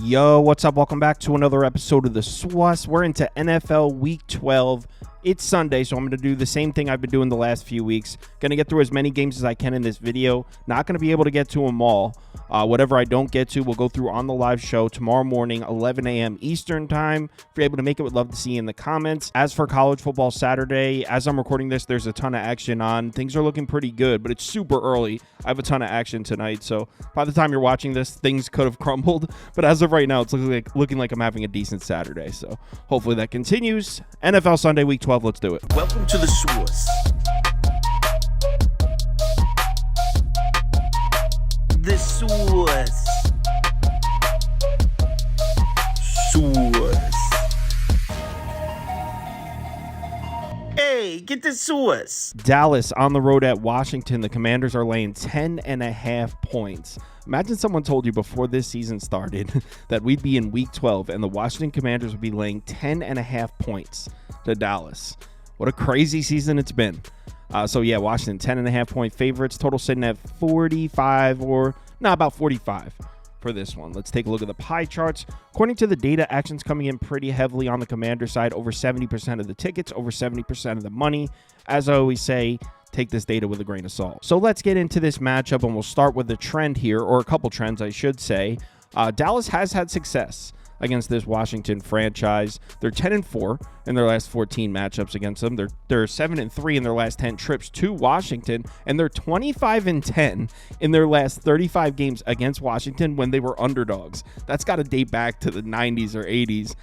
Yo, what's up? Welcome back to another episode of the SWUS. We're into NFL Week 12. It's Sunday, so I'm going to do the same thing I've been doing the last few weeks. Going to get through as many games as I can in this video. Not going to be able to get to them all. Whatever I don't get to, we'll go through on the live show tomorrow morning, 11 a.m. Eastern time. If you're able to make it, would love to see you in the comments. As for college football Saturday, as I'm recording this, there's a ton of action on. Things are looking pretty good, but it's super early. I have a ton of action tonight, so by the time you're watching this, things could have crumbled. But as of right now, it's looking like I'm having a decent Saturday, so hopefully that continues. NFL Sunday, Week 12. Let's do it. Welcome to the SWUS. The SWUS. SWUS. Hey, get the SWUS. Dallas on the road at Washington. The Commanders are laying 10.5 points. Imagine someone told you before this season started that we'd be in Week 12 and the Washington Commanders would be laying 10.5 points to Dallas. What a crazy season it's been. So yeah, Washington 10.5 point favorites. Total sitting at 45 about 45 for this one. Let's take a look at the pie charts. According to the data, action's coming in pretty heavily on the Commander side. Over 70% of the tickets, over 70% of the money. As I always say, take this data with a grain of salt. So let's get into this matchup, and we'll start with the trend here, or a couple trends, I should say. Dallas has had success against this Washington franchise. They're 10-4 in their last 14 matchups against them. They're 7-3 in their last 10 trips to Washington, and they're 25-10 in their last 35 games against Washington when they were underdogs. That's got to date back to the 90s or 80s.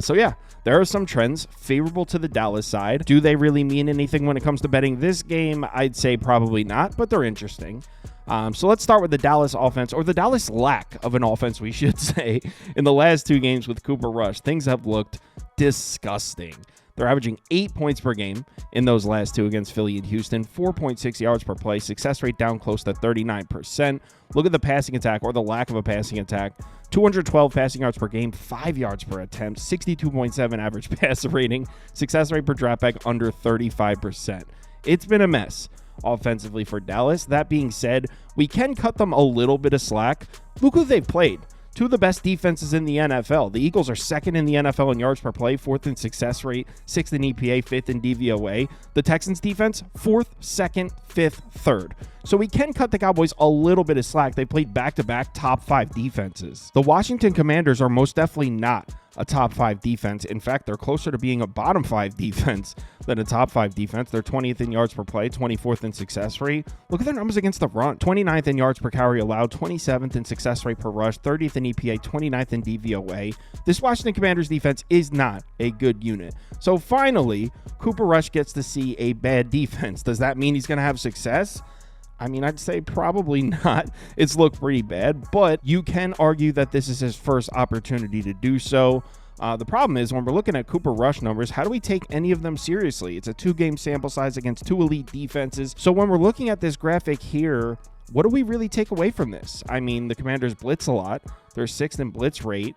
So yeah, there are some trends favorable to the Dallas side. Do they really mean anything when it comes to betting this game? I'd say probably not, but they're interesting. So let's start with the Dallas offense, or the Dallas lack of an offense, we should say. In the last two games with Cooper Rush, things have looked disgusting. They're averaging 8 points per game in those last two against Philly and Houston, 4.6 yards per play, success rate down close to 39%. Look at the passing attack, or the lack of a passing attack. 212 passing yards per game, 5 yards per attempt, 62.7 average passer rating, success rate per dropback under 35%. It's been a mess offensively for Dallas. That being said, we can cut them a little bit of slack. Look who they've played. Two of the best defenses in the NFL. The Eagles are second in the NFL in yards per play, fourth in success rate, sixth in EPA, fifth in DVOA. The Texans defense, fourth, second, fifth, third. So we can cut the Cowboys a little bit of slack. They played back-to-back top 5 defenses. The Washington Commanders are most definitely not a top 5 defense. In fact, they're closer to being a bottom 5 defense than a top 5 defense. They're 20th in yards per play, 24th in success rate. Look at their numbers against the run. 29th in yards per carry allowed, 27th in success rate per rush, 30th in EPA, 29th in DVOA. This Washington Commanders defense is not a good unit. So finally, Cooper Rush gets to see a bad defense. Does that mean he's going to have success? I mean, I'd say probably not. It's looked pretty bad, but you can argue that this is his first opportunity to do so. The problem is, when we're looking at Cooper Rush numbers, how do we take any of them seriously? It's a 2-game sample size against 2 elite defenses. So when we're looking at this graphic here, what do we really take away from this? I mean, the Commanders blitz a lot. They're 6th in blitz rate.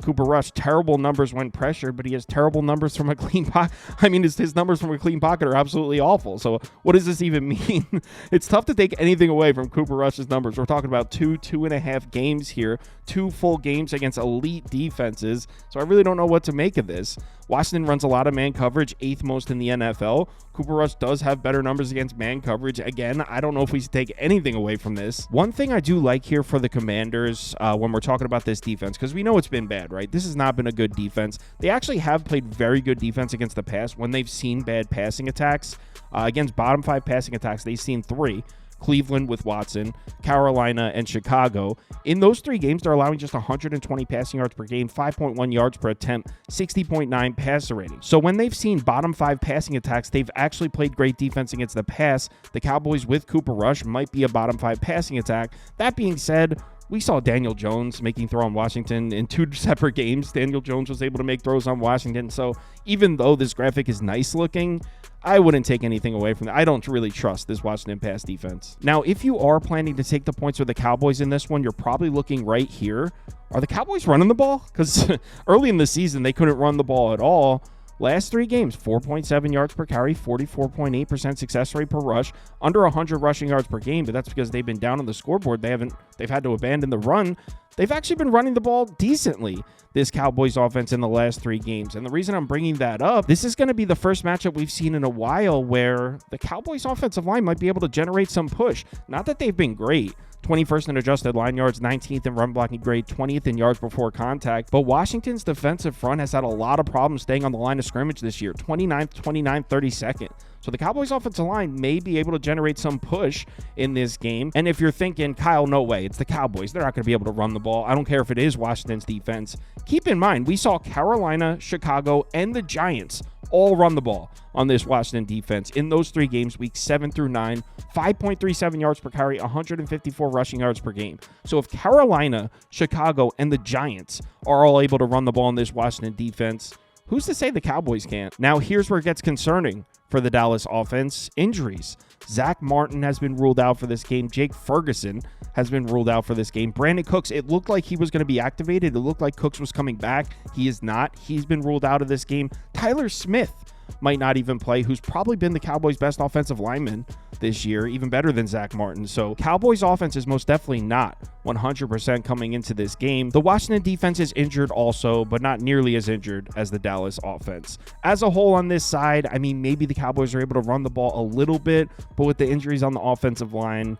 Cooper Rush, terrible numbers when pressured, but he has terrible numbers from a clean pocket. I mean, his numbers from a clean pocket are absolutely awful. So what does this even mean? It's tough to take anything away from Cooper Rush's numbers. We're talking about 2.5 games here, 2 full games against elite defenses. So I really don't know what to make of this. Washington runs a lot of man coverage, 8th most in the NFL. Cooper Rush does have better numbers against man coverage. Again, I don't know if we should take anything away from this. One thing I do like here for the Commanders when we're talking about this defense, because we know it's been bad, right? This has not been a good defense. They actually have played very good defense against the pass when they've seen bad passing attacks. Against bottom 5 passing attacks, they've seen 3. Cleveland with Watson, Carolina, and Chicago. In those 3 games, they're allowing just 120 passing yards per game, 5.1 yards per attempt, 60.9 passer rating. So when they've seen bottom 5 passing attacks, they've actually played great defense against the pass. The Cowboys with Cooper Rush might be a bottom 5 passing attack. That being said, we saw Daniel Jones making throw on Washington in 2 separate games. Daniel Jones was able to make throws on Washington. So even though this graphic is nice looking, I wouldn't take anything away from that. I don't really trust this Washington pass defense. Now, if you are planning to take the points with the Cowboys in this one, you're probably looking right here. Are the Cowboys running the ball? Because early in the season, they couldn't run the ball at all. Last 3 games, 4.7 yards per carry, 44.8% success rate per rush, under 100 rushing yards per game, but that's because they've been down on the scoreboard. They've had to abandon the run. They've actually been running the ball decently, this Cowboys offense, in the last 3 games. And the reason I'm bringing that up, this is going to be the first matchup we've seen in a while where the Cowboys offensive line might be able to generate some push. Not that they've been great. 21st in adjusted line yards, 19th in run blocking grade, 20th in yards before contact. But Washington's defensive front has had a lot of problems staying on the line of scrimmage this year. 29th, 29th, 32nd. So the Cowboys offensive line may be able to generate some push in this game. And if you're thinking, Kyle, no way, it's the Cowboys, they're not going to be able to run the ball. I don't care if it is Washington's defense. Keep in mind, we saw Carolina, Chicago, and the Giants all run the ball on this Washington defense in those 3 games, weeks 7 through 9, 5.37 yards per carry, 154 rushing yards per game. So if Carolina, Chicago, and the Giants are all able to run the ball in this Washington defense, who's to say the Cowboys can't? Now, here's where it gets concerning for the Dallas offense. Injuries. Zach Martin has been ruled out for this game. Jake Ferguson has been ruled out for this game. Brandon Cooks, it looked like he was going to be activated. It looked like Cooks was coming back. He is not. He's been ruled out of this game. Tyler Smith might not even play, who's probably been the Cowboys' best offensive lineman this year, even better than Zach Martin. So Cowboys offense is most definitely not 100% coming into this game. The Washington defense is injured also, but not nearly as injured as the Dallas offense. As a whole on this side, I mean, maybe the Cowboys are able to run the ball a little bit, but with the injuries on the offensive line,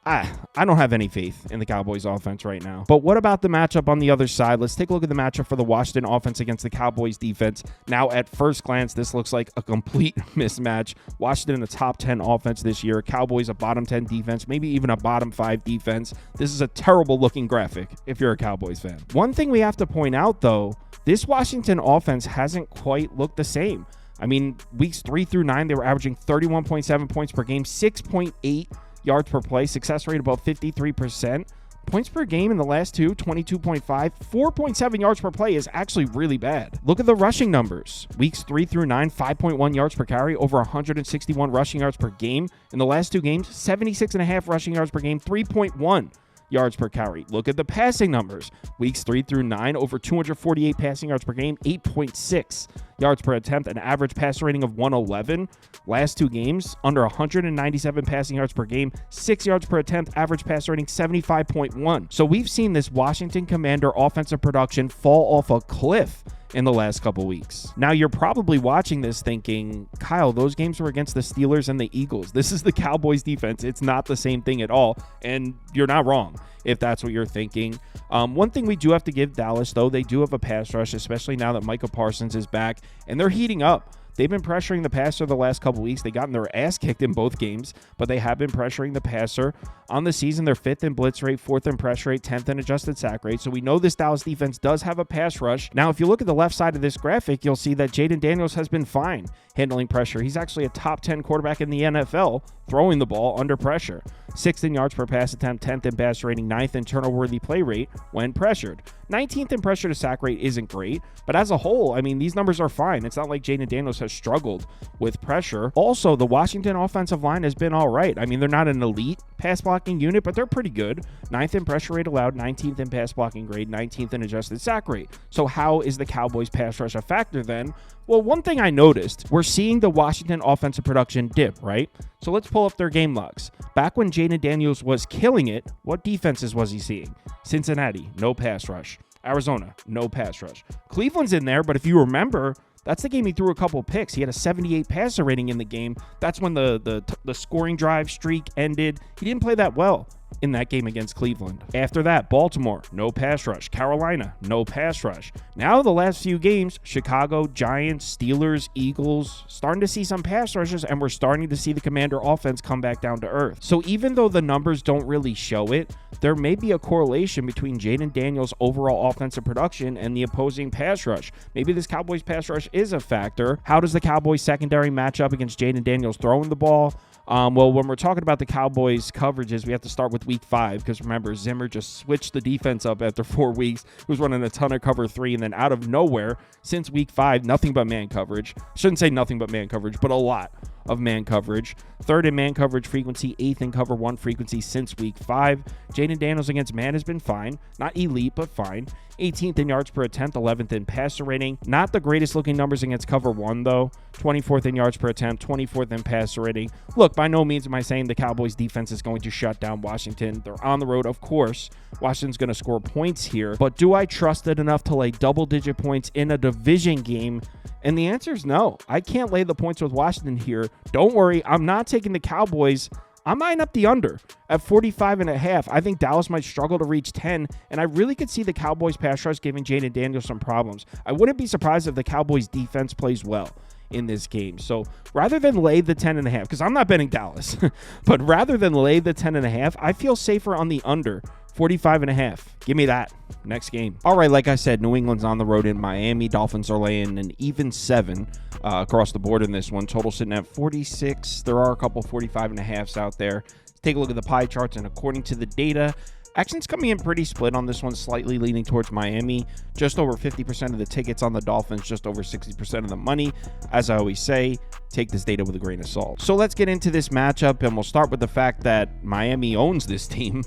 I don't have any faith in the Cowboys offense right now. But what about the matchup on the other side? Let's take a look at the matchup for the Washington offense against the Cowboys defense. Now, at first glance, this looks like a complete mismatch. Washington in the top 10 offense this year. Cowboys a bottom 10 defense, maybe even a bottom 5 defense. This is a terrible looking graphic if you're a Cowboys fan. One thing we have to point out, though, this Washington offense hasn't quite looked the same. I mean, weeks 3 through 9, they were averaging 31.7 points per game, 6.8 yards per play, success rate about 53%. Points per game in the last 2, 22.5. 4.7 yards per play is actually really bad. Look at the rushing numbers. Weeks 3 through 9, 5.1 yards per carry, over 161 rushing yards per game. In the last 2 games, 76.5 rushing yards per game, 3.1 yards per carry. Look at the passing numbers. Weeks 3 through 9, over 248 passing yards per game, 8.6 yards per attempt, an average passer rating of 111. Last 2 games, under 197 passing yards per game, 6 yards per attempt, average passer rating 75.1. So we've seen this Washington Commander offensive production fall off a cliff in the last couple weeks. Now, you're probably watching this thinking, Kyle, those games were against the Steelers and the Eagles. This is the Cowboys defense. It's not the same thing at all. And you're not wrong if that's what you're thinking. One thing we do have to give Dallas, though, they do have a pass rush, especially now that Micah Parsons is back, and they're heating up. They've been pressuring the passer the last couple weeks. They gotten their ass kicked in both games, but they have been pressuring the passer. On the season, they're 5th in blitz rate, 4th in pressure rate, 10th in adjusted sack rate. So we know this Dallas defense does have a pass rush. Now, if you look at the left side of this graphic, you'll see that Jaden Daniels has been fine handling pressure. He's actually a top 10 quarterback in the NFL throwing the ball under pressure. 6th in yards per pass attempt, 10th in pass rating, 9th in turnover-worthy play rate when pressured. 19th in pressure to sack rate isn't great, but as a whole, I mean, these numbers are fine. It's not like Jaden Daniels has struggled with pressure. Also, the Washington offensive line has been all right. I mean, they're not an elite pass blocking unit, but they're pretty good. 9th in pressure rate allowed, 19th in pass blocking grade, 19th in adjusted sack rate. So how is the Cowboys pass rush a factor then? Well, one thing I noticed, we're seeing the Washington offensive production dip, right? So let's pull up their game logs. Back when Jaden Daniels was killing it, what defenses was he seeing? Cincinnati, no pass rush. Arizona, no pass rush. Cleveland's in there, but if you remember, that's the game he threw a couple picks. He had a 78 passer rating in the game. That's when the scoring drive streak ended. He didn't play that well in that game against Cleveland. After that, Baltimore, no pass rush. Carolina, no pass rush. Now the last few games, Chicago, Giants, Steelers, Eagles, starting to see some pass rushes, and we're starting to see the Commander offense come back down to earth. So even though the numbers don't really show it, there may be a correlation between Jaden Daniels' overall offensive production and the opposing pass rush. Maybe this Cowboys pass rush is a factor. How does the Cowboys secondary match up against Jaden Daniels throwing the ball? Well, when we're talking about the Cowboys coverages, we have to start with week 5, because remember, Zimmer just switched the defense up after 4 weeks. He was running a ton of cover 3, and then out of nowhere, since week 5, nothing but man coverage. Shouldn't say nothing but man coverage, but a lot of man coverage, 3rd in man coverage frequency, 8th in cover 1 frequency since week 5. Jaden Daniels against man has been fine, not elite, but fine. 18th in yards per attempt, 11th in passer rating. Not the greatest looking numbers against cover 1, though. 24th in yards per attempt, 24th in passer rating. Look, by no means am I saying the Cowboys defense is going to shut down Washington. They're on the road, of course. Washington's going to score points here. But do I trust it enough to lay double-digit points in a division game? And the answer is no. I can't lay the points with Washington here. Don't worry, I'm not taking the Cowboys. I'm eyeing up the under at 45.5. I think Dallas might struggle to reach 10, and I really could see the Cowboys pass rush giving Jaden Daniels some problems. I wouldn't be surprised if the Cowboys defense plays well in this game. So rather than lay the 10.5, because I'm not betting Dallas, but rather than lay the 10.5, I feel safer on the under. 45.5. Give me that. Next game. All right, like I said, New England's on the road in Miami. Dolphins are laying an even 7 across the board in this one. Total sitting at 46. There are a couple 45.5s out there. Let's take a look at the pie charts, and according to the data, action's coming in pretty split on this one, slightly leaning towards Miami. Just over 50% of the tickets on the Dolphins, just over 60% of the money. As I always say, take this data with a grain of salt. So let's get into this matchup, and we'll start with the fact that Miami owns this team.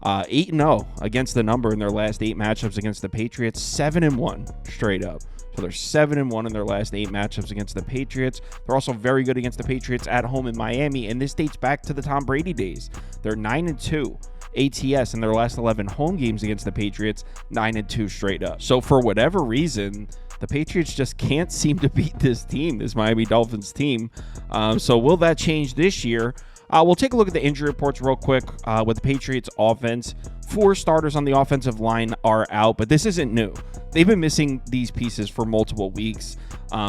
8-0 against the number in their last 8 matchups against the Patriots, 7-1 straight up. So they're 7-1 in their last 8 matchups against the Patriots. They're also very good against the Patriots at home in Miami, and this dates back to the Tom Brady days. They're 9-2 ATS in their last 11 home games against the Patriots, 9-2 straight up. So for whatever reason, the Patriots just can't seem to beat this team, this Miami Dolphins team. So will that change this year? We'll take a look at the injury reports real quick with the Patriots offense. 4 starters on the offensive line are out, but this isn't new. They've been missing these pieces for multiple weeks.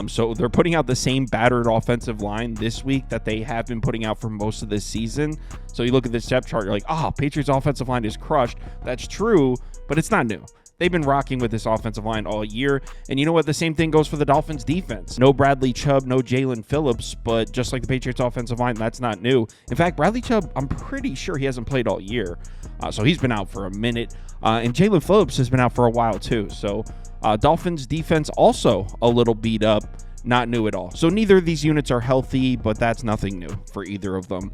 So they're putting out the same battered offensive line this week that they have been putting out for most of this season. So you look at this depth chart, you're like, oh, Patriots offensive line is crushed. That's true, but it's not new. They've been rocking with this offensive line all year. And you know what? The same thing goes for the Dolphins defense. No Bradley Chubb, no Jalen Phillips, but just like the Patriots offensive line, that's not new. In fact, Bradley Chubb, I'm pretty sure he hasn't played all year. So he's been out for a minute. And Jalen Phillips has been out for a while too. So Dolphins defense also a little beat up. Not new at all. So neither of these units are healthy, but that's nothing new for either of them.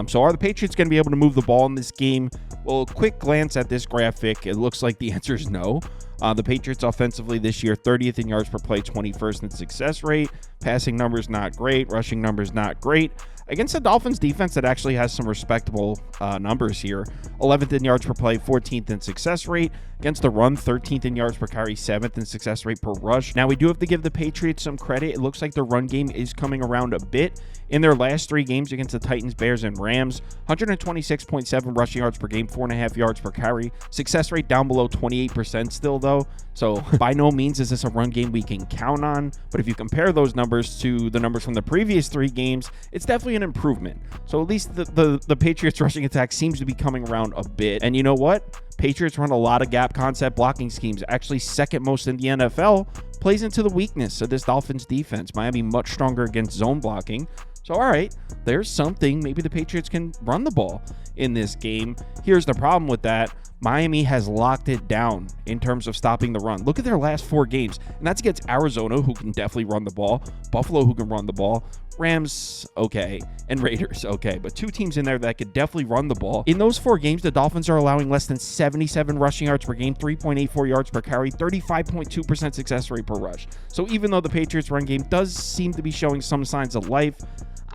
So are the Patriots going to be able to move the ball in this game? Well, quick glance at this graphic, it looks like the answer is no. The Patriots offensively this year, 30th in yards per play, 21st in success rate. Passing numbers not great. Rushing numbers not great. Against the Dolphins defense that actually has some respectable numbers here. 11th in yards per play, 14th in success rate. Against the run, 13th in yards per carry, 7th in success rate per rush. Now, we do have to give the Patriots some credit. It looks like the run game is coming around a bit. In their last 3 games against the Titans, Bears, and Rams, 126.7 rushing yards per game, 4.5 yards per carry. Success rate down below 28% still, though. So by no means is this a run game we can count on. But if you compare those numbers to the numbers from the previous 3 games, it's definitely an improvement. So at least the Patriots rushing attack seems to be coming around a bit. And you know what? Patriots run a lot of gap concept blocking schemes, actually second most in the NFL, plays into the weakness of this Dolphins defense. Miami much stronger against zone blocking. So, all right, there's something. Maybe the Patriots can run the ball in this game. Here's the problem with that. Miami has locked it down in terms of stopping the run. Look at their last 4 games, and that's against Arizona, who can definitely run the ball, Buffalo, who can run the ball, Rams, okay, and Raiders, okay, but 2 teams in there that could definitely run the ball. In those 4 games, the Dolphins are allowing less than 77 rushing yards per game, 3.84 yards per carry, 35.2% success rate per rush. So even though the Patriots run game does seem to be showing some signs of life,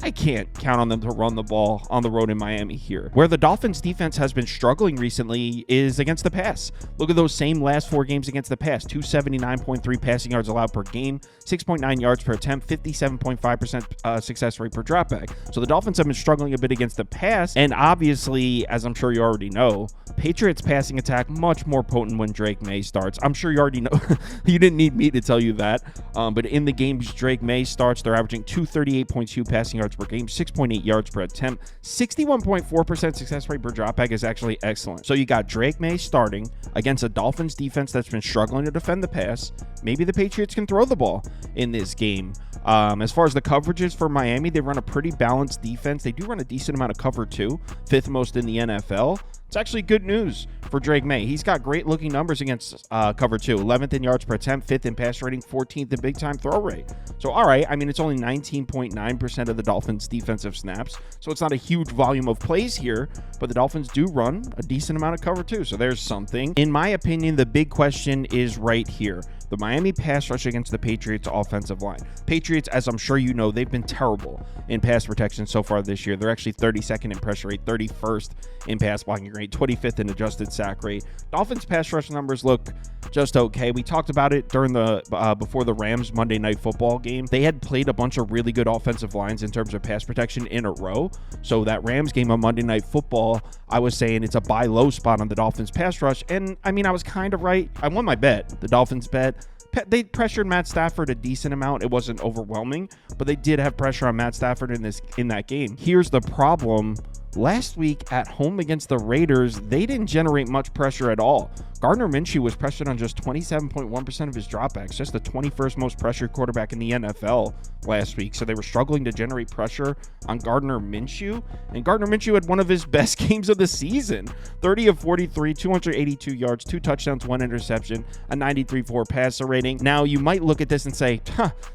I can't count on them to run the ball on the road in Miami here. Where the Dolphins defense has been struggling recently is against the pass. Look at those same last 4 games against the pass. 279.3 passing yards allowed per game, 6.9 yards per attempt, 57.5% success rate per dropback. So the Dolphins have been struggling a bit against the pass. And obviously, as I'm sure you already know, Patriots passing attack much more potent when Drake May starts. I'm sure you already know. You didn't need me to tell you that. But in the games Drake May starts, they're averaging 238.2 passing yards per game, 6.8 yards per attempt, 61.4% success rate per dropback is actually excellent. So you got Drake May starting against a Dolphins defense that's been struggling to defend the pass. Maybe the Patriots can throw the ball in this game. As far as the coverages for Miami, they run a pretty balanced defense. They do run a decent amount of cover too, 5th most in the NFL. It's actually good news for Drake May. He's got great looking numbers against cover 2. 11th in yards per attempt, 5th in pass rating, 14th in big time throw rate. So, all right, I mean, it's only 19.9% of the Dolphins' defensive snaps. So it's not a huge volume of plays here, but the Dolphins do run a decent amount of cover 2. So there's something. In my opinion, the big question is right here. The Miami pass rush against the Patriots offensive line. Patriots, as I'm sure you know, they've been terrible in pass protection so far this year. They're actually 32nd in pressure rate, 31st in pass blocking rate, 25th in adjusted sack rate. Dolphins pass rush numbers look just okay. We talked about it during the before the Rams Monday Night Football game. They had played a bunch of really good offensive lines in terms of pass protection in a row. So that Rams game on Monday Night Football, I was saying it's a buy low spot on the Dolphins pass rush. And I mean, I was kind of right. I won my bet. The Dolphins bet. They pressured Matt Stafford a decent amount. It wasn't overwhelming, but they did have pressure on Matt Stafford in that game. Here's the problem. Last week at home against the Raiders, they didn't generate much pressure at all. Gardner Minshew was pressured on just 27.1% of his dropbacks, just the 21st most pressured quarterback in the NFL last week. So they were struggling to generate pressure on Gardner Minshew. And Gardner Minshew had one of his best games of the season. 30 of 43, 282 yards, 2 touchdowns, 1 interception, a 93.4 passer rating. Now, you might look at this and say,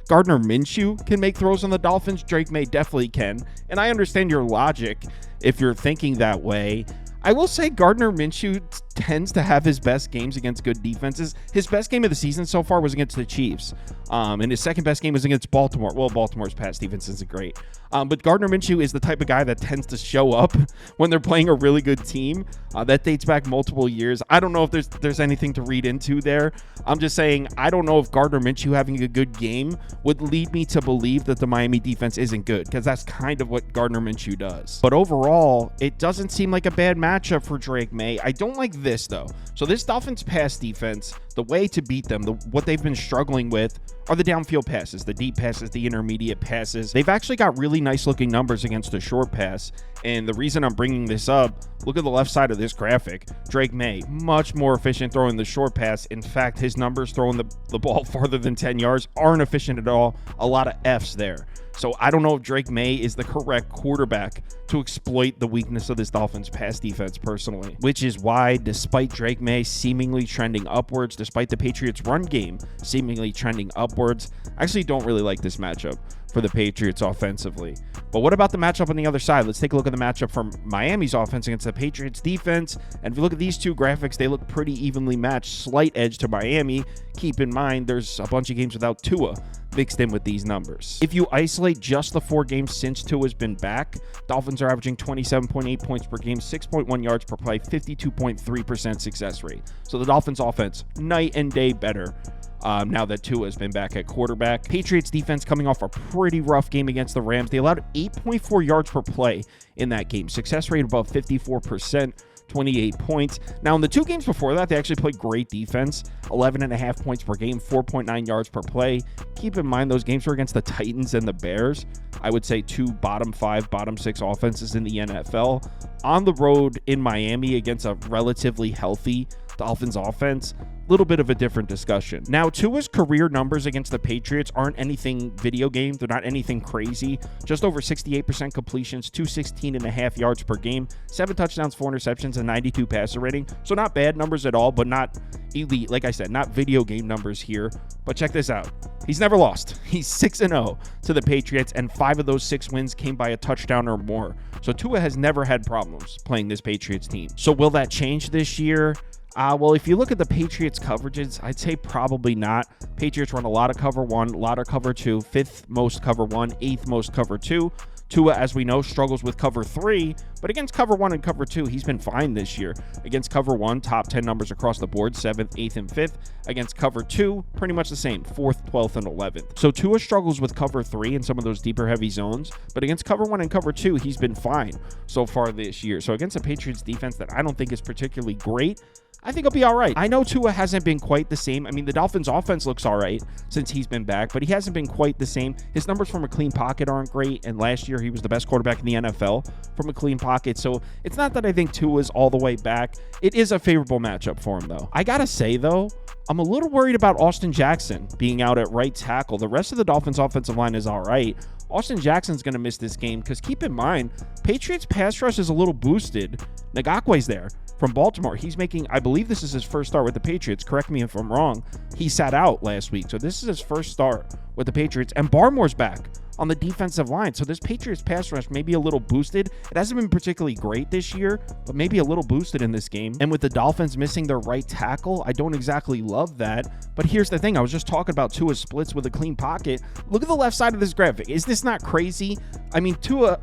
Gardner Minshew can make throws on the Dolphins? Drake May definitely can. And I understand your logic if you're thinking that way. I will say Gardner Minshew tends to have his best games against good defenses. His best game of the season so far was against the Chiefs. And his second best game was against Baltimore. Well, Baltimore's pass defense isn't great. But Gardner Minshew is the type of guy that tends to show up when they're playing a really good team. That dates back multiple years. I don't know if there's anything to read into there. I'm just saying, I don't know if Gardner Minshew having a good game would lead me to believe that the Miami defense isn't good, because that's kind of what Gardner Minshew does. But overall, it doesn't seem like a bad matchup for Drake May. I don't like this, though. So this Dolphins pass defense, the way to beat them, what they've been struggling with are the downfield passes, the deep passes, the intermediate passes. They've actually got really nice looking numbers against the short pass. And the reason I'm bringing this up, look at the left side of this graphic. Drake May, much more efficient throwing the short pass. In fact, his numbers throwing the ball farther than 10 yards aren't efficient at all. A lot of F's there. So I don't know if Drake May is the correct quarterback to exploit the weakness of this Dolphins pass defense personally, which is why, despite Drake May seemingly trending upwards, despite the Patriots run game seemingly trending upwards, I actually don't really like this matchup for the Patriots offensively. But what about the matchup on the other side? Let's take a look at the matchup from Miami's offense against the Patriots defense. And if you look at these two graphics, they look pretty evenly matched. Slight edge to Miami. Keep in mind, there's a bunch of games without Tua mixed in with these numbers. If you isolate just the 4 games since Tua's been back, Dolphins are averaging 27.8 points per game, 6.1 yards per play, 52.3% success rate. So the Dolphins offense, night and day better. Now that Tua has been back at quarterback. Patriots defense coming off a pretty rough game against the Rams. They allowed 8.4 yards per play in that game. Success rate above 54%. 28 points. Now, in the 2 games before that, they actually played great defense. 11.5 points per game, 4.9 yards per play. Keep in mind, those games were against the Titans and the Bears. I would say 2 bottom 5, bottom 6 offenses in the NFL. On the road in Miami against a relatively healthy Dolphins offense, little bit of a different discussion. Now, Tua's career numbers against the Patriots aren't anything video game. They're not anything crazy. Just over 68% completions, 216.5 yards per game, 7 touchdowns, 4 interceptions, and 92 passer rating. So not bad numbers at all, but not elite. Like I said, not video game numbers here. But check this out. He's never lost. He's 6-0 to the Patriots, and 5 of those 6 wins came by a touchdown or more. So Tua has never had problems playing this Patriots team. So will that change this year? Well, if you look at the Patriots coverages, I'd say probably not. Patriots run a lot of cover 1, a lot of cover 2, 5th most cover 1, 8th most cover 2. Tua, as we know, struggles with cover 3, but against cover 1 and cover 2, he's been fine this year. Against cover 1, top 10 numbers across the board, 7th, 8th, and 5th. Against cover 2, pretty much the same, 4th, 12th, and 11th. So Tua struggles with cover 3 in some of those deeper heavy zones, but against cover 1 and cover 2, he's been fine so far this year. So against a Patriots defense that I don't think is particularly great, I think he'll be all right. I know Tua hasn't been quite the same. I mean, the Dolphins offense looks all right since he's been back, but he hasn't been quite the same. His numbers from a clean pocket aren't great, and last year he was the best quarterback in the NFL from a clean pocket, so it's not that I think Tua's all the way back. It is a favorable matchup for him, though. I gotta say, though, I'm a little worried about Austin Jackson being out at right tackle. The rest of the Dolphins offensive line is all right. Austin Jackson's going to miss this game because keep in mind, Patriots pass rush is a little boosted. Ngakoue's there from Baltimore. He's making, I believe this is his first start with the Patriots. Correct me if I'm wrong. He sat out last week. So this is his first start with the Patriots. And Barmore's back on the defensive line. So this Patriots pass rush may be a little boosted. It hasn't been particularly great this year, but maybe a little boosted in this game. And with the Dolphins missing their right tackle, I don't exactly love that. But here's the thing. I was just talking about Tua's splits with a clean pocket. Look at the left side of this graphic. Is this not crazy? I mean, Tua,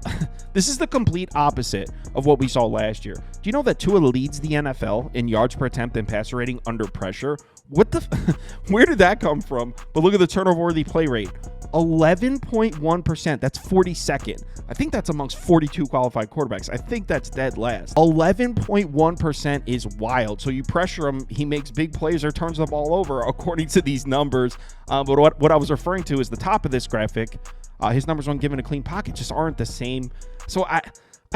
this is the complete opposite of what we saw last year. Do you know that Tua leads the NFL in yards per attempt and passer rating under pressure? What the, where did that come from? But look at the turnover-worthy play rate. 11.1%. That's 42nd. I think that's amongst 42 qualified quarterbacks. I think that's dead last. 11.1% is wild. So you pressure him, he makes big plays or turns the ball over, according to these numbers. But what I was referring to is the top of this graphic. His numbers when given a clean pocket just aren't the same. So I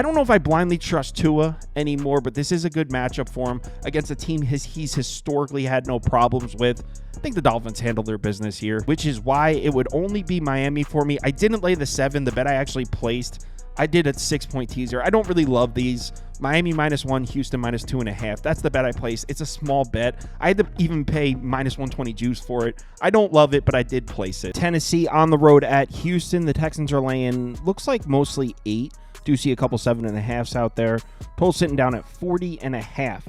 don't know if I blindly trust Tua anymore, but this is a good matchup for him against a team he's historically had no problems with. I think the Dolphins handle their business here, which is why it would only be Miami for me. I didn't lay the 7. The bet I actually placed, I did a 6-point teaser. I don't really love these. Miami -1, Houston -2.5. That's the bet I placed. It's a small bet. I had to even pay -120 juice for it. I don't love it, but I did place it. Tennessee on the road at Houston. The Texans are laying, looks like mostly 8. Do see a couple 7.5s out there. Total sitting down at 40.5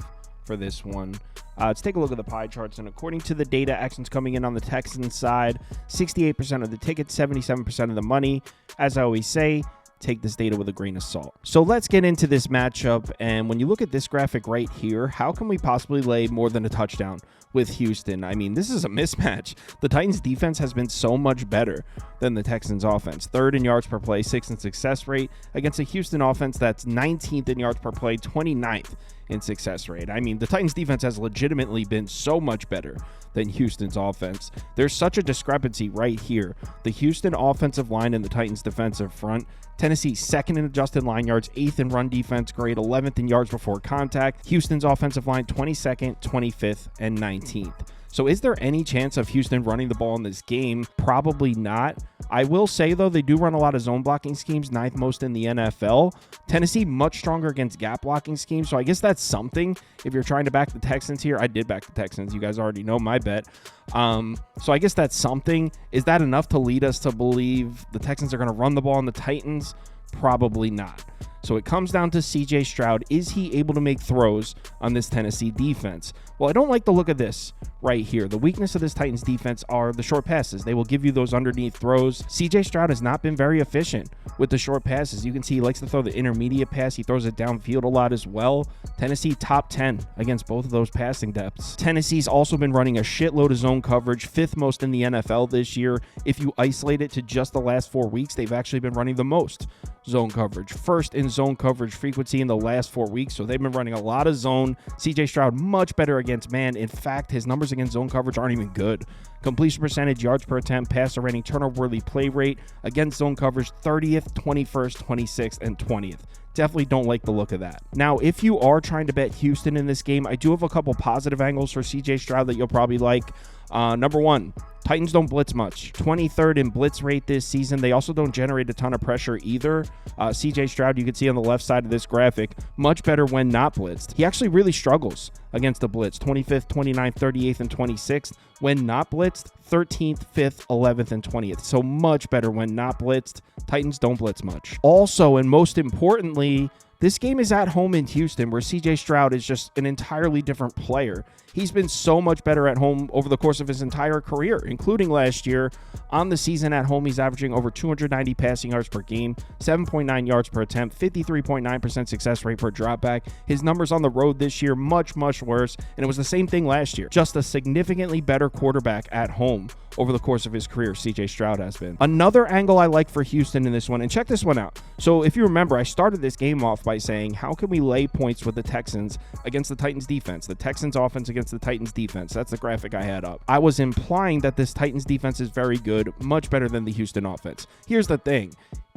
for this one. Let's take a look at the pie charts. And according to the data, actions coming in on the Texans side, 68% of the tickets, 77% of the money. As I always say, take this data with a grain of salt. So let's get into this matchup. And when you look at this graphic right here, how can we possibly lay more than a touchdown with Houston? I mean, this is a mismatch. The Titans defense has been so much better than the Texans offense. 3rd in yards per play, 6th in success rate against a Houston offense that's 19th in yards per play, 29th in success rate. I mean, the Titans defense has legitimately been so much better than Houston's offense. There's such a discrepancy right here. The Houston offensive line and the Titans defensive front. Tennessee 2nd in adjusted line yards, 8th in run defense grade, 11th in yards before contact. Houston's offensive line 22nd, 25th, and 19th. So is there any chance of Houston running the ball in this game? Probably not. I will say, though, they do run a lot of zone blocking schemes, 9th most in the NFL. Tennessee, much stronger against gap blocking schemes, so I guess that's something. If you're trying to back the Texans here, I did back the Texans. You guys already know my bet. So I guess that's something. Is that enough to lead us to believe the Texans are going to run the ball on the Titans? Probably not. So it comes down to CJ Stroud. Is he able to make throws on this Tennessee defense? Well, I don't like the look of this right here. The weakness of this Titans defense are the short passes. They will give you those underneath throws. CJ Stroud has not been very efficient with the short passes. You can see he likes to throw the intermediate pass. He throws it downfield a lot as well. Tennessee top 10 against both of those passing depths. Tennessee's also been running a shitload of zone coverage, 5th most in the NFL this year. If you isolate it to just the last 4 weeks, they've actually been running the most zone coverage. 1st in zone coverage frequency in the last 4 weeks, so they've been running a lot of zone. CJ Stroud much better against man. In fact, his numbers against zone coverage aren't even good. Completion percentage, yards per attempt, passer rating, turnover-worthy play rate against zone coverage, 30th, 21st, 26th, and 20th. Definitely don't like the look of that. Now, if you are trying to bet Houston in this game, I do have a couple positive angles for CJ Stroud that you'll probably like. Number 1, Titans don't blitz much. 23rd in blitz rate this season. They also don't generate a ton of pressure either. CJ Stroud, you can see on the left side of this graphic, much better when not blitzed. He actually really struggles against the blitz. 25th, 29th, 38th, and 26th. When not blitzed, 13th, 5th, 11th, and 20th. So much better when not blitzed. Titans don't blitz much. Also, and most importantly, this game is at home in Houston, where CJ Stroud is just an entirely different player. He's been so much better at home over the course of his entire career, including last year. On the season at home, he's averaging over 290 passing yards per game, 7.9 yards per attempt, 53.9% success rate per dropback. His numbers on the road this year, much, much worse, and it was the same thing last year. Just a significantly better quarterback at home over the course of his career. CJ Stroud has been. Another angle I like for Houston in this one, and check this one out. So if you remember, I started this game off by saying, how can we lay points with the Texans against the Titans defense? The Texans offense against the Titans defense. That's the graphic I had up. I was implying that this Titans defense is very good, much better than the Houston offense. Here's the thing.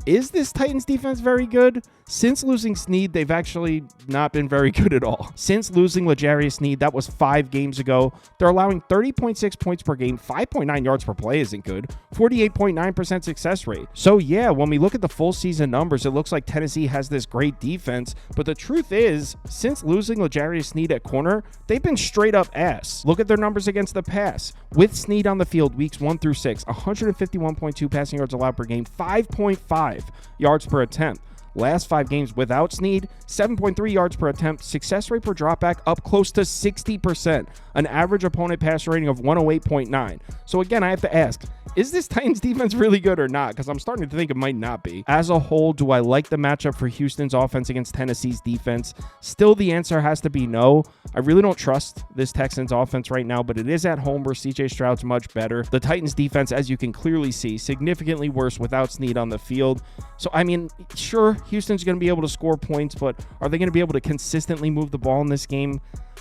Is this Titans defense very good? Since losing Snead, they've actually not been very good at all. Since losing L'Jarius Snead, that was 5 games ago, they're allowing 30.6 points per game, 5.9 yards per play isn't good, 48.9% success rate. So yeah, when we look at the full season numbers, it looks like Tennessee has this great defense, but the truth is, since losing L'Jarius Snead at corner, they've been straight up ass. Look at their numbers against the pass. With Snead on the field, weeks 1 through 6, 151.2 passing yards allowed per game, 5.5 yards per attempt. Last 5 games without Snead, 7.3 yards per attempt, success rate per dropback up close to 60%, an average opponent passer rating of 108.9. So again, I have to ask, is this Titans defense really good or not? Because I'm starting to think it might not be. As a whole, do I like the matchup for Houston's offense against Tennessee's defense? Still, the answer has to be no. I really don't trust this Texans offense right now, but it is at home where CJ Stroud's much better. The Titans defense, as you can clearly see, significantly worse without Snead on the field. So, I mean, sure, Houston's going to be able to score points, but are they going to be able to consistently move the ball in this game?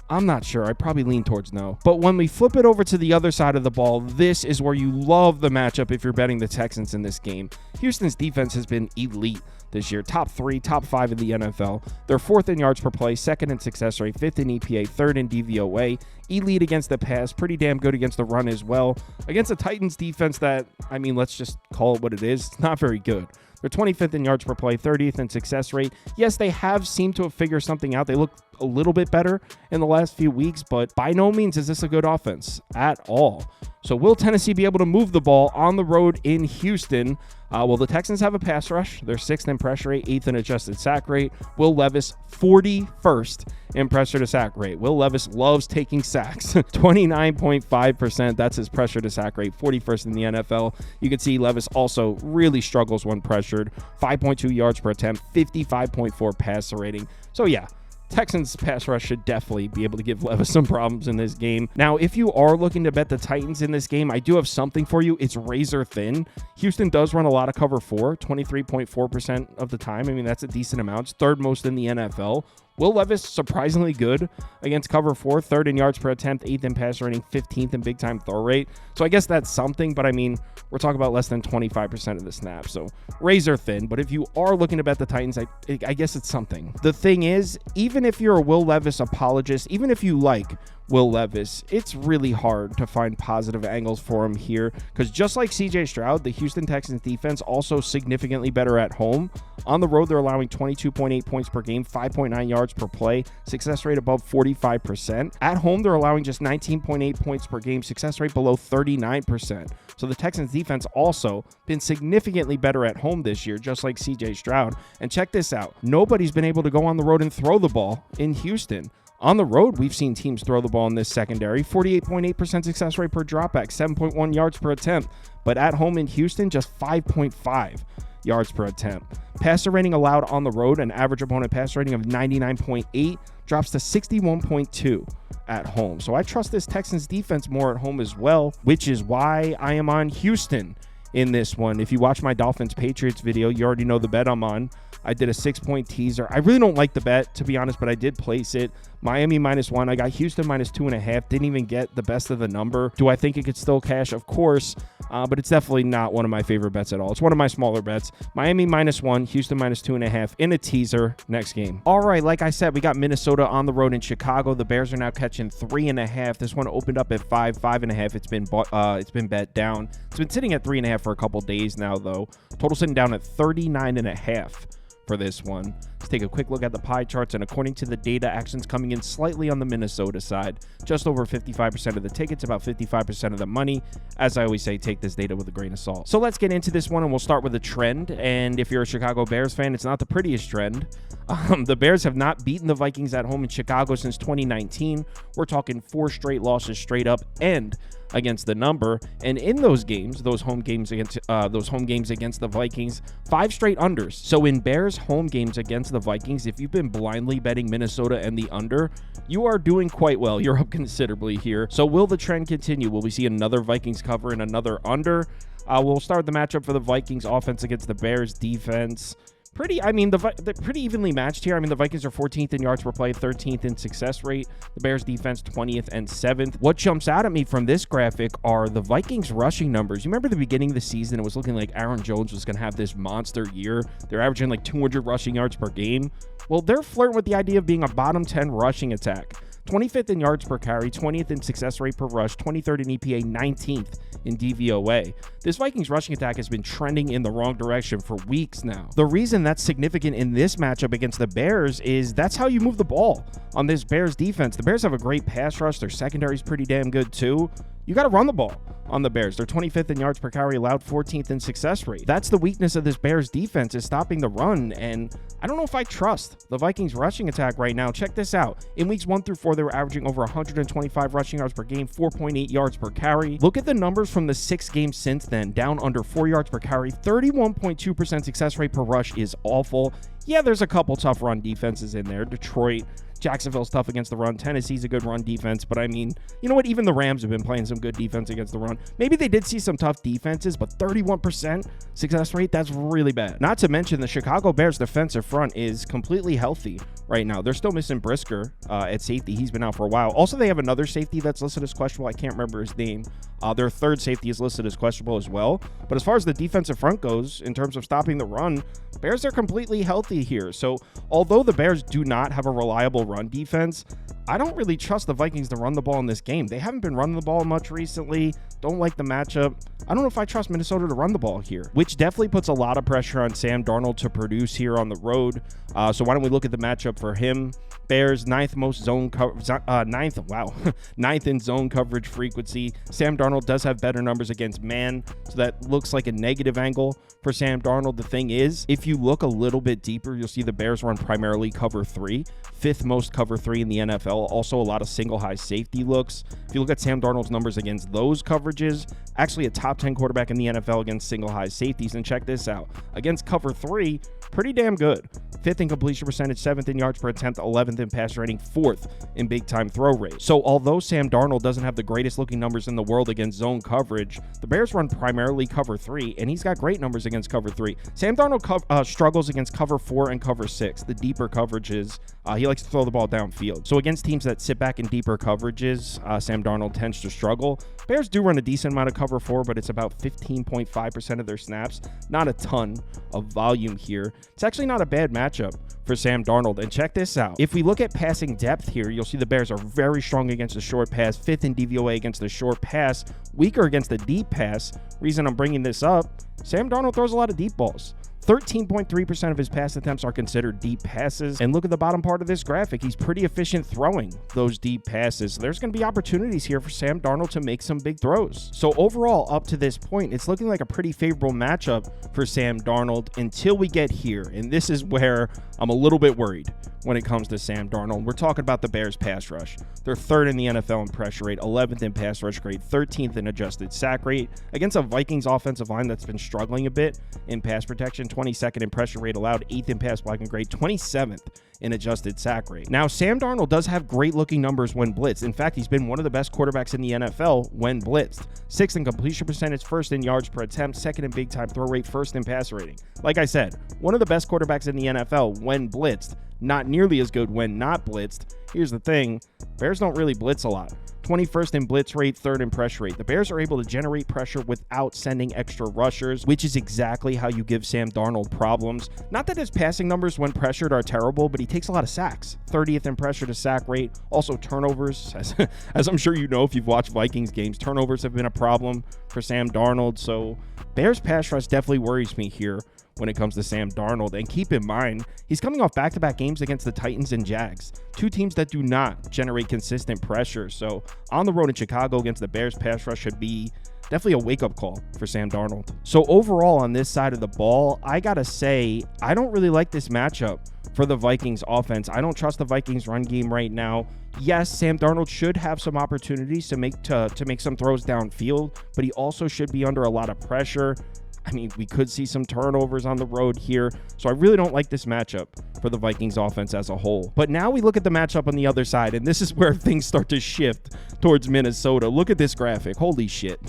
I'm not sure. I probably lean towards no. But when we flip it over to the other side of the ball, this is where you love the matchup if you're betting the Texans in this game. Houston's defense has been elite this year. Top 3, top 5 in the NFL. They're 4th in yards per play, 2nd in success rate, 5th in EPA, 3rd in DVOA. Elite against the pass, pretty damn good against the run as well. Against the Titans defense that, I mean, let's just call it what it is. It's not very good. They're 25th in yards per play, 30th in success rate. Yes, they have seemed to have figured something out. They look a little bit better in the last few weeks, but by no means is this a good offense at all. So will Tennessee be able to move the ball on the road in Houston? Well, the Texans have a pass rush. They're 6th in pressure rate, 8th in adjusted sack rate. Will Levis, 41st in pressure to sack rate. Will Levis loves taking sacks. 29.5%. That's his pressure to sack rate, 41st in the NFL. You can see Levis also really struggles when pressured. 5.2 yards per attempt, 55.4 passer rating. So yeah, Texans pass rush should definitely be able to give Levis some problems in this game. Now, if you are looking to bet the Titans in this game, I do have something for you. It's razor thin. Houston does run a lot of cover 4, 23.4% of the time. I mean, that's a decent amount. It's 3rd most in the NFL. Will Levis, surprisingly good against cover 4, 3rd in yards per attempt, 8th in passer rating, 15th in big time throw rate. So I guess that's something, but I mean, we're talking about less than 25% of the snaps. So razor thin, but if you are looking to bet the Titans, I guess it's something. The thing is, even if you're a Will Levis apologist, even if you like Will Levis, it's really hard to find positive angles for him here because just like CJ Stroud, the Houston Texans defense also significantly better at home. On the road, they're allowing 22.8 points per game, 5.9 yards per play, success rate above 45%. At home, they're allowing just 19.8 points per game, success rate below 39%. So the Texans defense also been significantly better at home this year, just like CJ Stroud. And check this out. Nobody's been able to go on the road and throw the ball in Houston. On the road, we've seen teams throw the ball in this secondary. 48.8% success rate per dropback, 7.1 yards per attempt. But at home in Houston, just 5.5 yards per attempt. Passer rating allowed on the road, an average opponent passer rating of 99.8, drops to 61.2 at home. So I trust this Texans defense more at home as well, which is why I am on Houston in this one. If you watch my Dolphins Patriots video, you already know the bet I'm on. I did a 6-point teaser. I really don't like the bet, to be honest, but I did place it. Miami -1. I got Houston -2.5. Didn't even get the best of the number. Do I think it could still cash? Of course, but it's definitely not one of my favorite bets at all. It's one of my smaller bets. Miami -1, Houston -2.5 in a teaser next game. All right, like I said, we got Minnesota on the road in Chicago. The Bears are now catching 3.5. This one opened up at 5, 5.5. It's been bet down. It's been sitting at 3.5 for a couple days now, though. Total sitting down at 39.5. for this one. Let's take a quick look at the pie charts, and according to the data, action's coming in slightly on the Minnesota side. Just over 55% of the tickets, about 55% of the money. As I always say, take this data with a grain of salt. So let's get into this one, and we'll start with a trend. And if you're a Chicago Bears fan, it's not the prettiest trend. The Bears have not beaten the Vikings at home in Chicago since 2019. We're talking 4 straight losses straight up and against the number. And in those games, those home games against the Vikings, 5 straight unders. So in Bears home games against the Vikings. If you've been blindly betting Minnesota and the under, you are doing quite well. You're up considerably here. So will the trend continue? Will we see another Vikings cover and another under? We'll start the matchup for the Vikings offense against the Bears defense. They're pretty evenly matched here. I mean, the Vikings are 14th in yards per play, 13th in success rate. The Bears defense 20th and 7th. What jumps out at me from this graphic are the Vikings rushing numbers. You remember the beginning of the season, it was looking like Aaron Jones was going to have this monster year. They're averaging like 200 rushing yards per game. Well, they're flirting with the idea of being a bottom 10 rushing attack. 25th in yards per carry, 20th in success rate per rush, 23rd in EPA, 19th in DVOA. This Vikings rushing attack has been trending in the wrong direction for weeks now. The reason that's significant in this matchup against the Bears is that's how you move the ball on this Bears defense. The Bears have a great pass rush. Their secondary is pretty damn good too. You got to run the ball on the Bears. They're 25th in yards per carry allowed, 14th in success rate. That's the weakness of this Bears defense, is stopping the run, and I don't know if I trust the Vikings rushing attack right now. Check this out. In weeks 1 through 4, they were averaging over 125 rushing yards per game, 4.8 yards per carry. Look at the numbers from the 6 games since then, down under 4 yards per carry, 31.2% success rate per rush is awful. Yeah, there's a couple tough run defenses in there. Detroit, Jacksonville's tough against the run. Tennessee's a good run defense, but I mean, you know what? Even the Rams have been playing some good defense against the run. Maybe they did see some tough defenses, but 31% success rate, that's really bad. Not to mention the Chicago Bears defensive front is completely healthy right now. They're still missing Brisker at safety. He's been out for a while. Also, they have another safety that's listed as questionable. I can't remember his name. Their third safety is listed as questionable as well. But as far as the defensive front goes, in terms of stopping the run, Bears are completely healthy here. So although the Bears do not have a reliable run defense, I don't really trust the Vikings to run the ball in this game. They haven't been running the ball much recently. Don't like the matchup. I don't know if I trust Minnesota to run the ball here, which definitely puts a lot of pressure on Sam Darnold to produce here on the road. So why don't we look at the matchup for him? Bears, ninth in zone coverage frequency. Sam Darnold does have better numbers against man, so that looks like a negative angle for Sam Darnold. The thing is, if you look a little bit deeper, you'll see the Bears run primarily cover 3, 5th most cover 3 in the NFL. Also a lot of single high safety looks. If you look at Sam Darnold's numbers against those coverages, actually a top 10 quarterback in the NFL against single high safeties. And check this out. Against cover 3, pretty damn good. 5th in completion percentage, 7th in yards per attempt, 11th in pass rating, 4th in big time throw rate. So although Sam Darnold doesn't have the greatest looking numbers in the world against zone coverage, the Bears run primarily cover 3, and he's got great numbers against cover 3. Sam Darnold struggles against cover 4 and cover 6, the deeper coverages. He likes to throw the ball downfield. So against teams that sit back in deeper coverages, Sam Darnold tends to struggle. Bears do run a decent amount of cover 4, but it's about 15.5% of their snaps. Not a ton of volume here. It's actually not a bad matchup for Sam Darnold. And check this out. If we look at passing depth here, you'll see the Bears are very strong against the short pass, 5th in DVOA against the short pass, weaker against the deep pass. Reason I'm bringing this up, Sam Darnold throws a lot of deep balls. 13.3% of his pass attempts are considered deep passes. And look at the bottom part of this graphic. He's pretty efficient throwing those deep passes. So there's going to be opportunities here for Sam Darnold to make some big throws. So overall, up to this point, it's looking like a pretty favorable matchup for Sam Darnold until we get here. And this is where I'm a little bit worried when it comes to Sam Darnold. We're talking about the Bears pass rush. They're 3rd in the NFL in pressure rate, 11th in pass rush grade, 13th in adjusted sack rate against a Vikings offensive line that's been struggling a bit in pass protection, 22nd in pressure rate allowed, 8th in pass blocking grade, 27th in adjusted sack rate. Now, Sam Darnold does have great looking numbers when blitzed. In fact, he's been one of the best quarterbacks in the NFL when blitzed. 6th in completion percentage, 1st in yards per attempt, 2nd in big time throw rate, 1st in pass rating. Like I said, one of the best quarterbacks in the NFL when blitzed. Not nearly as good when not blitzed. Here's the thing, Bears don't really blitz a lot. 21st in blitz rate, 3rd in pressure rate. The Bears are able to generate pressure without sending extra rushers, which is exactly how you give Sam Darnold problems. Not that his passing numbers when pressured are terrible, but he takes a lot of sacks. 30th in pressure to sack rate. Also turnovers, as I'm sure you know if you've watched Vikings games, turnovers have been a problem for Sam Darnold. So Bears pass rush definitely worries me here when it comes to Sam Darnold. And keep in mind, he's coming off back-to-back games against the Titans and Jags, 2 teams that do not generate consistent pressure. So on the road in Chicago against the Bears, pass rush should be definitely a wake-up call for Sam Darnold. So overall on this side of the ball, I gotta say, I don't really like this matchup for the Vikings offense. I don't trust the Vikings run game right now. Yes, Sam Darnold should have some opportunities to make some throws downfield, but he also should be under a lot of pressure. I mean, we could see some turnovers on the road here. So I really don't like this matchup for the Vikings offense as a whole. But now we look at the matchup on the other side, and this is where things start to shift towards Minnesota. Look at this graphic. Holy shit.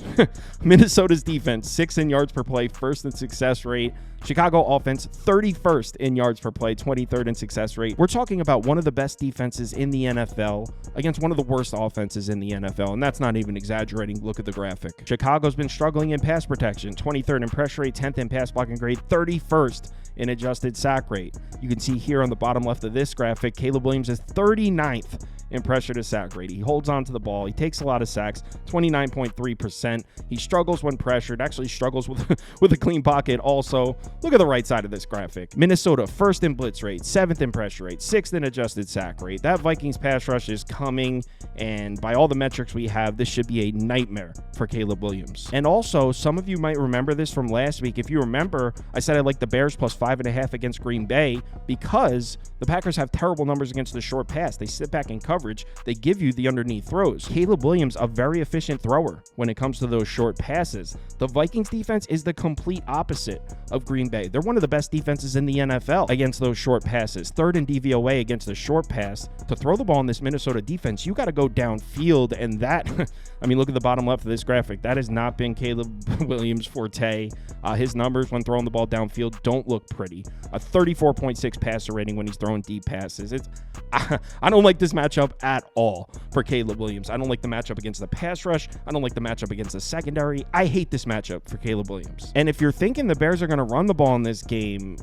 Minnesota's defense, 6th in yards per play, 1st in success rate. Chicago offense, 31st in yards per play, 23rd in success rate. We're talking about one of the best defenses in the NFL against one of the worst offenses in the NFL, and that's not even exaggerating. Look at the graphic. Chicago's been struggling in pass protection, 23rd in pressure rate, 10th in pass blocking grade, 31st in adjusted sack rate. You can see here on the bottom left of this graphic, Caleb Williams is 39th in pressure to sack rate. He holds on to the ball. He takes a lot of sacks, 29.3%. He struggles when pressured, actually struggles with a clean pocket also. Look at the right side of this graphic. Minnesota, 1st in blitz rate, 7th in pressure rate, 6th in adjusted sack rate. That Vikings pass rush is coming, and by all the metrics we have, this should be a nightmare for Caleb Williams. And also, some of you might remember this from last week. If you remember, I said I like the Bears plus 5.5 against Green Bay because the Packers have terrible numbers against the short pass. They sit back in coverage. They give you the underneath throws. Caleb Williams, a very efficient thrower when it comes to those short passes. The Vikings defense is the complete opposite of Green Bay. They're one of the best defenses in the NFL against those short passes. 3rd in DVOA against the short pass. To throw the ball in this Minnesota defense, you got to go downfield, and that, I mean, look at the bottom left of this graphic. That has not been Caleb Williams' forte. His numbers when throwing the ball downfield don't look pretty. A 34.6 passer rating when he's throwing deep passes. I don't like this matchup at all for Caleb Williams. I don't like the matchup against the pass rush. I don't like the matchup against the secondary. I hate this matchup for Caleb Williams. And if you're thinking the Bears are going to run the ball in this game,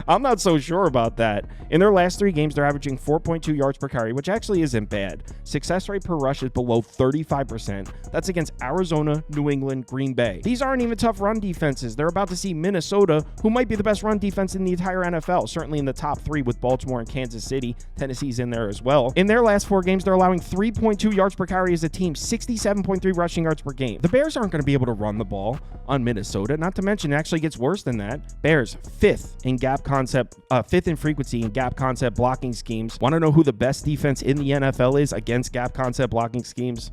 I'm not so sure about that. In their last 3 games, they're averaging 4.2 yards per carry, which actually isn't bad. Success rate per rush is below 35%. That's against Arizona, New England, Green Bay. These aren't even tough run defenses. They're about to see Minnesota, who might be the best run defense in the entire NFL, certainly in the top 3 with Baltimore and Kansas City. Tennessee's in there as well. In their last 4 games, they're allowing 3.2 yards per carry as a team, 67.3 rushing yards per game. The Bears aren't going to be able to run the ball on Minnesota. Not to mention, it actually gets worse than that. Bears, 5th in gap concept, 5th in frequency in gap concept blocking schemes. Want to know who the best defense in the NFL is against gap concept blocking schemes?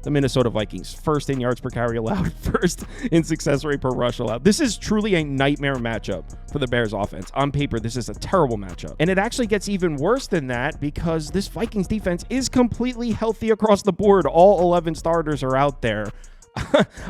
The Minnesota Vikings, 1st in yards per carry allowed, 1st in success rate per rush allowed. This is truly a nightmare matchup for the Bears offense. On paper, this is a terrible matchup. And it actually gets even worse than that because this Vikings defense is completely healthy across the board. All 11 starters are out there.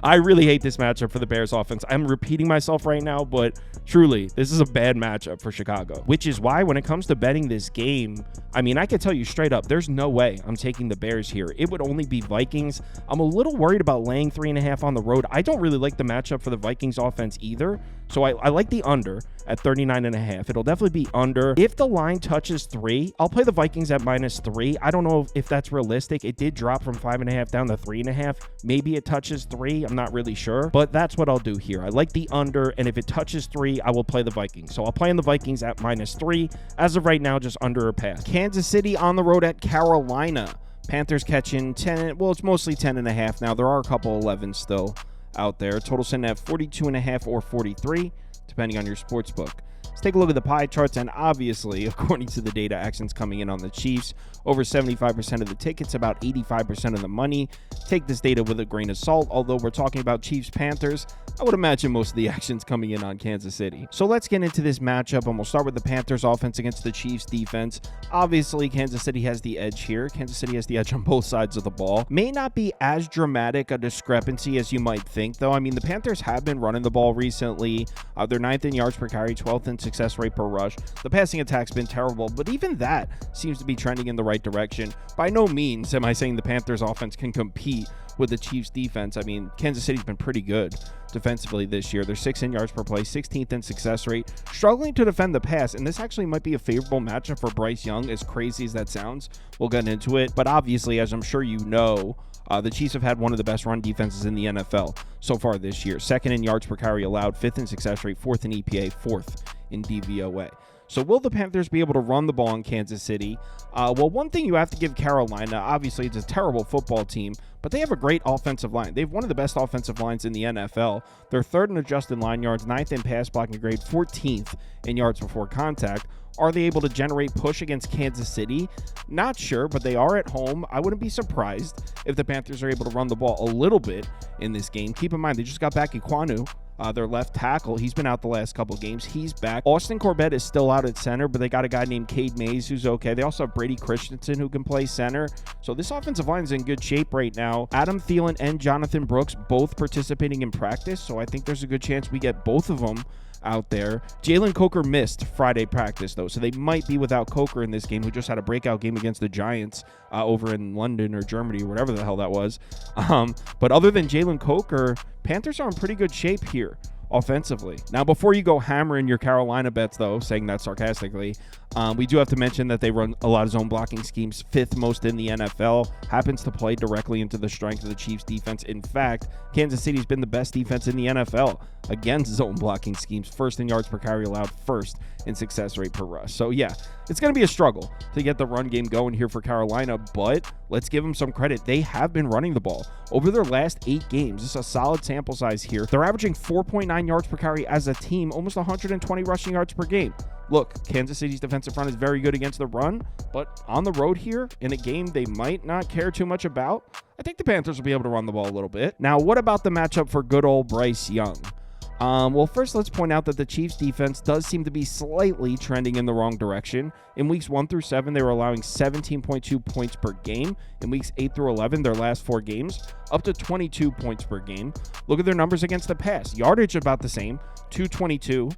I really hate this matchup for the Bears offense. I'm repeating myself right now, but truly, this is a bad matchup for Chicago, which is why when it comes to betting this game, I mean, I can tell you straight up, there's no way I'm taking the Bears here. It would only be Vikings. I'm a little worried about laying 3.5 on the road. I don't really like the matchup for the Vikings offense either, so I like the under at 39.5. It'll definitely be under. If the line touches 3, I'll play the Vikings at -3. I don't know if that's realistic. It did drop from 5.5 down to 3.5. Maybe it touches 3. I'm not really sure, but that's what I'll do here. I like the under, and if it touches 3, I will play the Vikings. So I'll play in the Vikings at -3. As of right now, just under or pass. Kansas City on the road at Carolina. Panthers catching 10. Well, it's mostly 10.5 now. There are a couple 11 still out there. Total sitting at 42.5 or 43, depending on your sports book. Let's take a look at the pie charts, and obviously, according to the data, action's coming in on the Chiefs. Over 75% of the tickets, about 85% of the money. Take this data with a grain of salt. Although we're talking about Chiefs-Panthers, I would imagine most of the action's coming in on Kansas City. So let's get into this matchup, and we'll start with the Panthers offense against the Chiefs defense. Obviously, Kansas City has the edge here. Kansas City has the edge on both sides of the ball. May not be as dramatic a discrepancy as you might think, though. I mean, the Panthers have been running the ball recently. They're 9th in yards per carry, 12th in success rate per rush. The passing attack's been terrible, but even that seems to be trending in the right direction. By no means am I saying the Panthers offense can compete with the Chiefs defense. I mean, Kansas City's been pretty good defensively this year. They're 6th in yards per play, 16th in success rate, struggling to defend the pass, and this actually might be a favorable matchup for Bryce Young, as crazy as that sounds. We'll get into it, but obviously, as I'm sure you know, the Chiefs have had one of the best run defenses in the NFL so far this year. 2nd in yards per carry allowed, 5th in success rate, 4th in EPA, 4th in DVOA. So will the Panthers be able to run the ball in Kansas City? Well, one thing you have to give Carolina, obviously it's a terrible football team, but they have a great offensive line. They have one of the best offensive lines in the NFL. They're 3rd in adjusted line yards, 9th in pass blocking grade, 14th in yards before contact. Are they able to generate push against Kansas City? Not sure, but they are at home. I wouldn't be surprised if the Panthers are able to run the ball a little bit in this game. Keep in mind, they just got back Iquanu, their left tackle. He's been out the last couple of games. He's back. Austin Corbett is still out at center, but they got a guy named Cade Mays who's okay. They also have Brady Christensen who can play center. So this offensive line is in good shape right now. Adam Thielen and Jonathan Brooks both participating in practice, so I think there's a good chance we get both of them out there. Jalen Coker missed Friday practice, though, so they might be without Coker in this game, who just had a breakout game against the Giants over in London or Germany or whatever the hell that was. But other than Jalen Coker, Panthers are in pretty good shape here offensively. Now, before you go hammering your Carolina bets, though, saying that sarcastically, we do have to mention that they run a lot of zone blocking schemes, 5th most in the NFL, happens to play directly into the strength of the Chiefs defense. In fact, Kansas City's been the best defense in the NFL against zone blocking schemes, 1st in yards per carry allowed, 1st in success rate per rush. So yeah, it's going to be a struggle to get the run game going here for Carolina, but let's give them some credit. They have been running the ball over their last 8 games. This is a solid sample size here. They're averaging 4.9 yards per carry as a team, almost 120 rushing yards per game. Look, Kansas City's defensive front is very good against the run, but on the road here, in a game they might not care too much about, I think the Panthers will be able to run the ball a little bit. Now, what about the matchup for good old Bryce Young? Well, first, let's point out that the Chiefs defense does seem to be slightly trending in the wrong direction. In weeks 1 through 7, they were allowing 17.2 points per game. In weeks 8 through 11, their last 4 games, up to 22 points per game. Look at their numbers against the pass. Yardage about the same, 222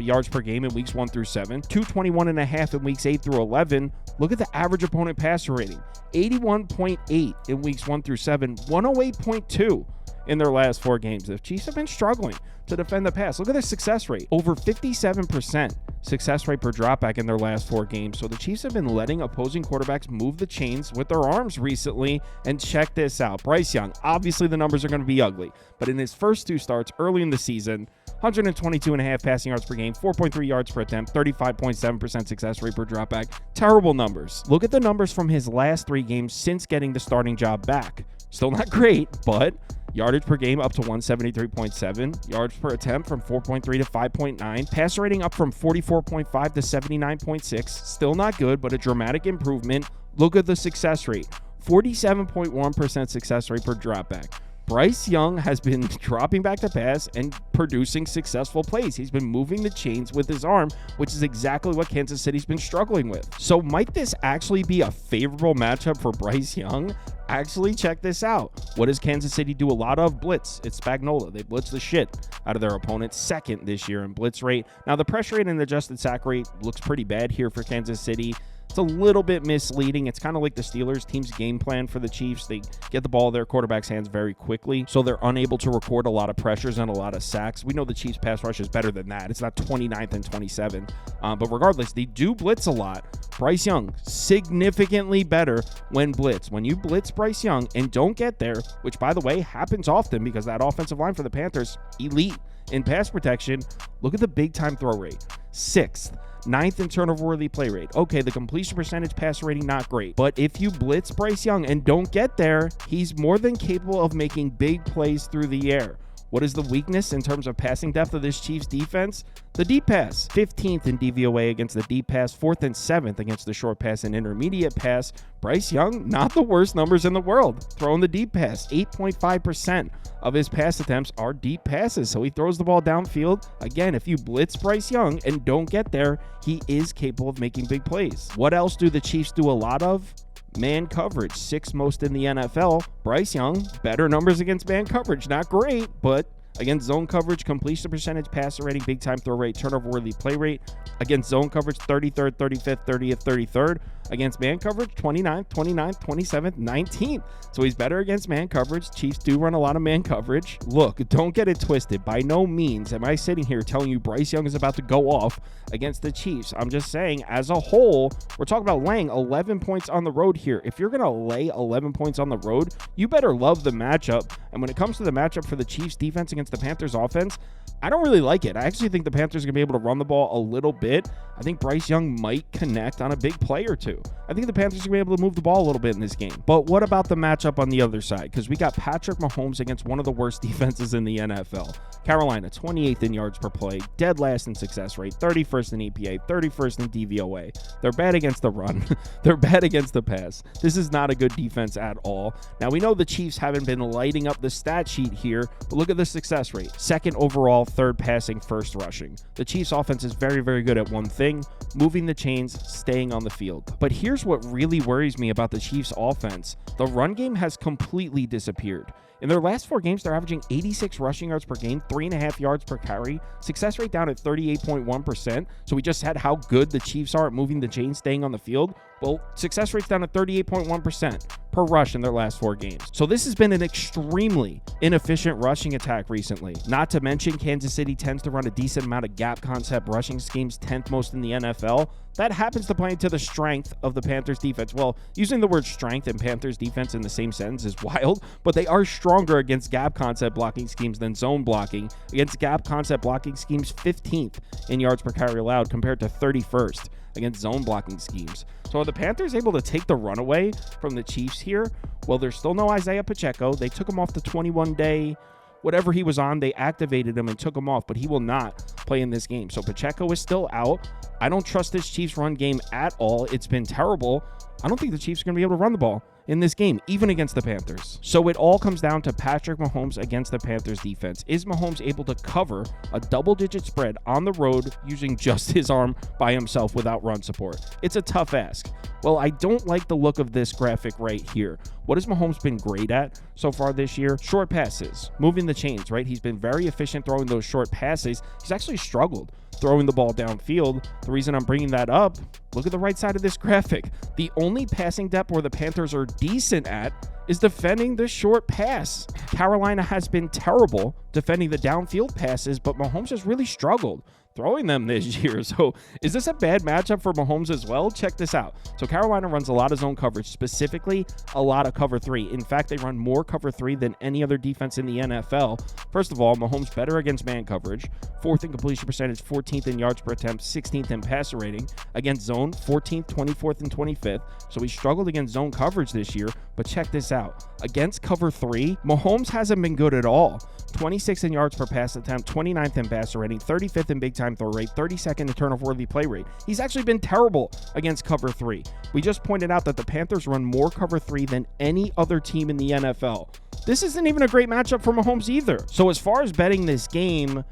yards per game in weeks 1 through 7, 221.5 in weeks 8 through 11. Look at the average opponent passer rating, 81.8 in weeks 1 through 7, 108.2 in their last 4 games. The Chiefs have been struggling to defend the pass. Look at their success rate, over 57% success rate per dropback in their last 4 games. So the Chiefs have been letting opposing quarterbacks move the chains with their arms recently. And check this out. Bryce Young, obviously the numbers are going to be ugly, but in his first 2 starts early in the season, 122.5 passing yards per game, 4.3 yards per attempt, 35.7% success rate per dropback. Terrible numbers. Look at the numbers from his last 3 games since getting the starting job back. Still not great, but yardage per game up to 173.7, yards per attempt from 4.3 to 5.9, passer rating up from 44.5 to 79.6, still not good, but a dramatic improvement. Look at the success rate, 47.1% success rate per dropback. Bryce Young has been dropping back to pass and producing successful plays. He's been moving the chains with his arm, which is exactly what Kansas City's been struggling with. So might this actually be a favorable matchup for Bryce Young? Actually, check this out. What does Kansas City do a lot of? Blitz. It's Spagnuolo. They blitz the shit out of their opponents, 2nd this year in blitz rate. Now, the pressure rate and adjusted sack rate looks pretty bad here for Kansas City. It's a little bit misleading. It's kind of like the Steelers team's game plan for the Chiefs. They get the ball in their quarterback's hands very quickly, so they're unable to record a lot of pressures and a lot of sacks. We know the Chiefs pass rush is better than that. It's not 29th and 27. But regardless, they do blitz a lot. Bryce Young, significantly better when blitz. When you blitz Bryce Young and don't get there, which, by the way, happens often because that offensive line for the Panthers, elite in pass protection, look at the big-time throw rate, 6th. 9th in turnover-worthy play rate. Okay, the completion percentage, passer rating, not great. But if you blitz Bryce Young and don't get there, he's more than capable of making big plays through the air. What is the weakness in terms of passing depth of this Chiefs defense? The deep pass, 15th in DVOA against the deep pass, 4th and 7th against the short pass and intermediate pass. Bryce Young, not the worst numbers in the world. Throwing the deep pass, 8.5% of his pass attempts are deep passes, so he throws the ball downfield. Again, if you blitz Bryce Young and don't get there, he is capable of making big plays. What else do the Chiefs do a lot of? Man coverage, 6th most in the NFL. Bryce Young, better numbers against man coverage. Not great, but against zone coverage, completion percentage, passer rating, big time throw rate, turnover-worthy play rate. Against zone coverage, 33rd, 35th, 30th, 33rd. Against man coverage, 29th, 29th, 27th, 19th. So he's better against man coverage. Chiefs do run a lot of man coverage. Look, don't get it twisted. By no means am I sitting here telling you Bryce Young is about to go off against the Chiefs. I'm just saying, as a whole, we're talking about laying 11 points on the road here. If you're going to lay 11 points on the road, you better love the matchup. And when it comes to the matchup for the Chiefs defense against the Panthers offense, I don't really like it. I actually think the Panthers are going to be able to run the ball a little bit. I think Bryce Young might connect on a big play or two. I think the Panthers are going to be able to move the ball a little bit in this game. But what about the matchup on the other side? Because we got Patrick Mahomes against one of the worst defenses in the NFL. Carolina, 28th in yards per play, dead last in success rate, 31st in EPA, 31st in DVOA. They're bad against the run. They're bad against the pass. This is not a good defense at all. Now, we know the Chiefs haven't been lighting up the stat sheet here, but look at the success rate. Second overall, third passing, first rushing. The Chiefs offense is very, very good at one thing, moving the chains, staying on the field. But here's what really worries me about the Chiefs offense. The run game has completely disappeared. In their last 4 games, they're averaging 86 rushing yards per game, 3.5 yards per carry, success rate down at 38.1%. So we just said how good the Chiefs are at moving the chains, staying on the field. Well, success rate's down at 38.1% per rush in their last 4 games. So this has been an extremely inefficient rushing attack recently. Not to mention, Kansas City tends to run a decent amount of gap concept rushing schemes, 10th most in the NFL. That happens to play into the strength of the Panthers defense. Well, using the word strength and Panthers defense in the same sentence is wild, but they are stronger against gap concept blocking schemes than zone blocking. Against gap concept blocking schemes, 15th in yards per carry allowed compared to 31st against zone blocking schemes. So are the Panthers able to take the run away from the Chiefs here? Well, there's still no Isaiah Pacheco. They took him off the 21-day whatever he was on. They activated him and took him off, but he will not play in this game. So Pacheco is still out. I don't trust this Chiefs run game at all. It's been terrible. I don't think the Chiefs are going to be able to run the ball in this game, even against the Panthers. So it all comes down to Patrick Mahomes against the Panthers defense. Is Mahomes able to cover a double-digit spread on the road using just his arm by himself without run support? It's a tough ask. Well, I don't like the look of this graphic right here. What has Mahomes been great at so far this year? Short passes, moving the chains, right? He's been very efficient throwing those short passes. He's actually struggled throwing the ball downfield. The reason I'm bringing that up, look at the right side of this graphic. The only passing depth where the Panthers are decent at is defending the short pass. Carolina has been terrible defending the downfield passes, but Mahomes has really struggled throwing them this year. So is this a bad matchup for Mahomes as well? Check this out. So Carolina runs a lot of zone coverage, specifically a lot of cover 3. In fact, they run more cover 3 than any other defense in the NFL. First of all, Mahomes better against man coverage, 4th in completion percentage, 14th in yards per attempt, 16th in passer rating. Against zone, 14th, 24th, and 25th. So he struggled against zone coverage this year, but check this out. Against cover 3, Mahomes hasn't been good at all. 26th in yards per pass attempt, 29th in passer rating, 35th in big time throw rate, 32nd in turnover-worthy play rate. He's actually been terrible against cover 3. We just pointed out that the Panthers run more cover 3 than any other team in the NFL. This isn't even a great matchup for Mahomes either. So as far as betting this game,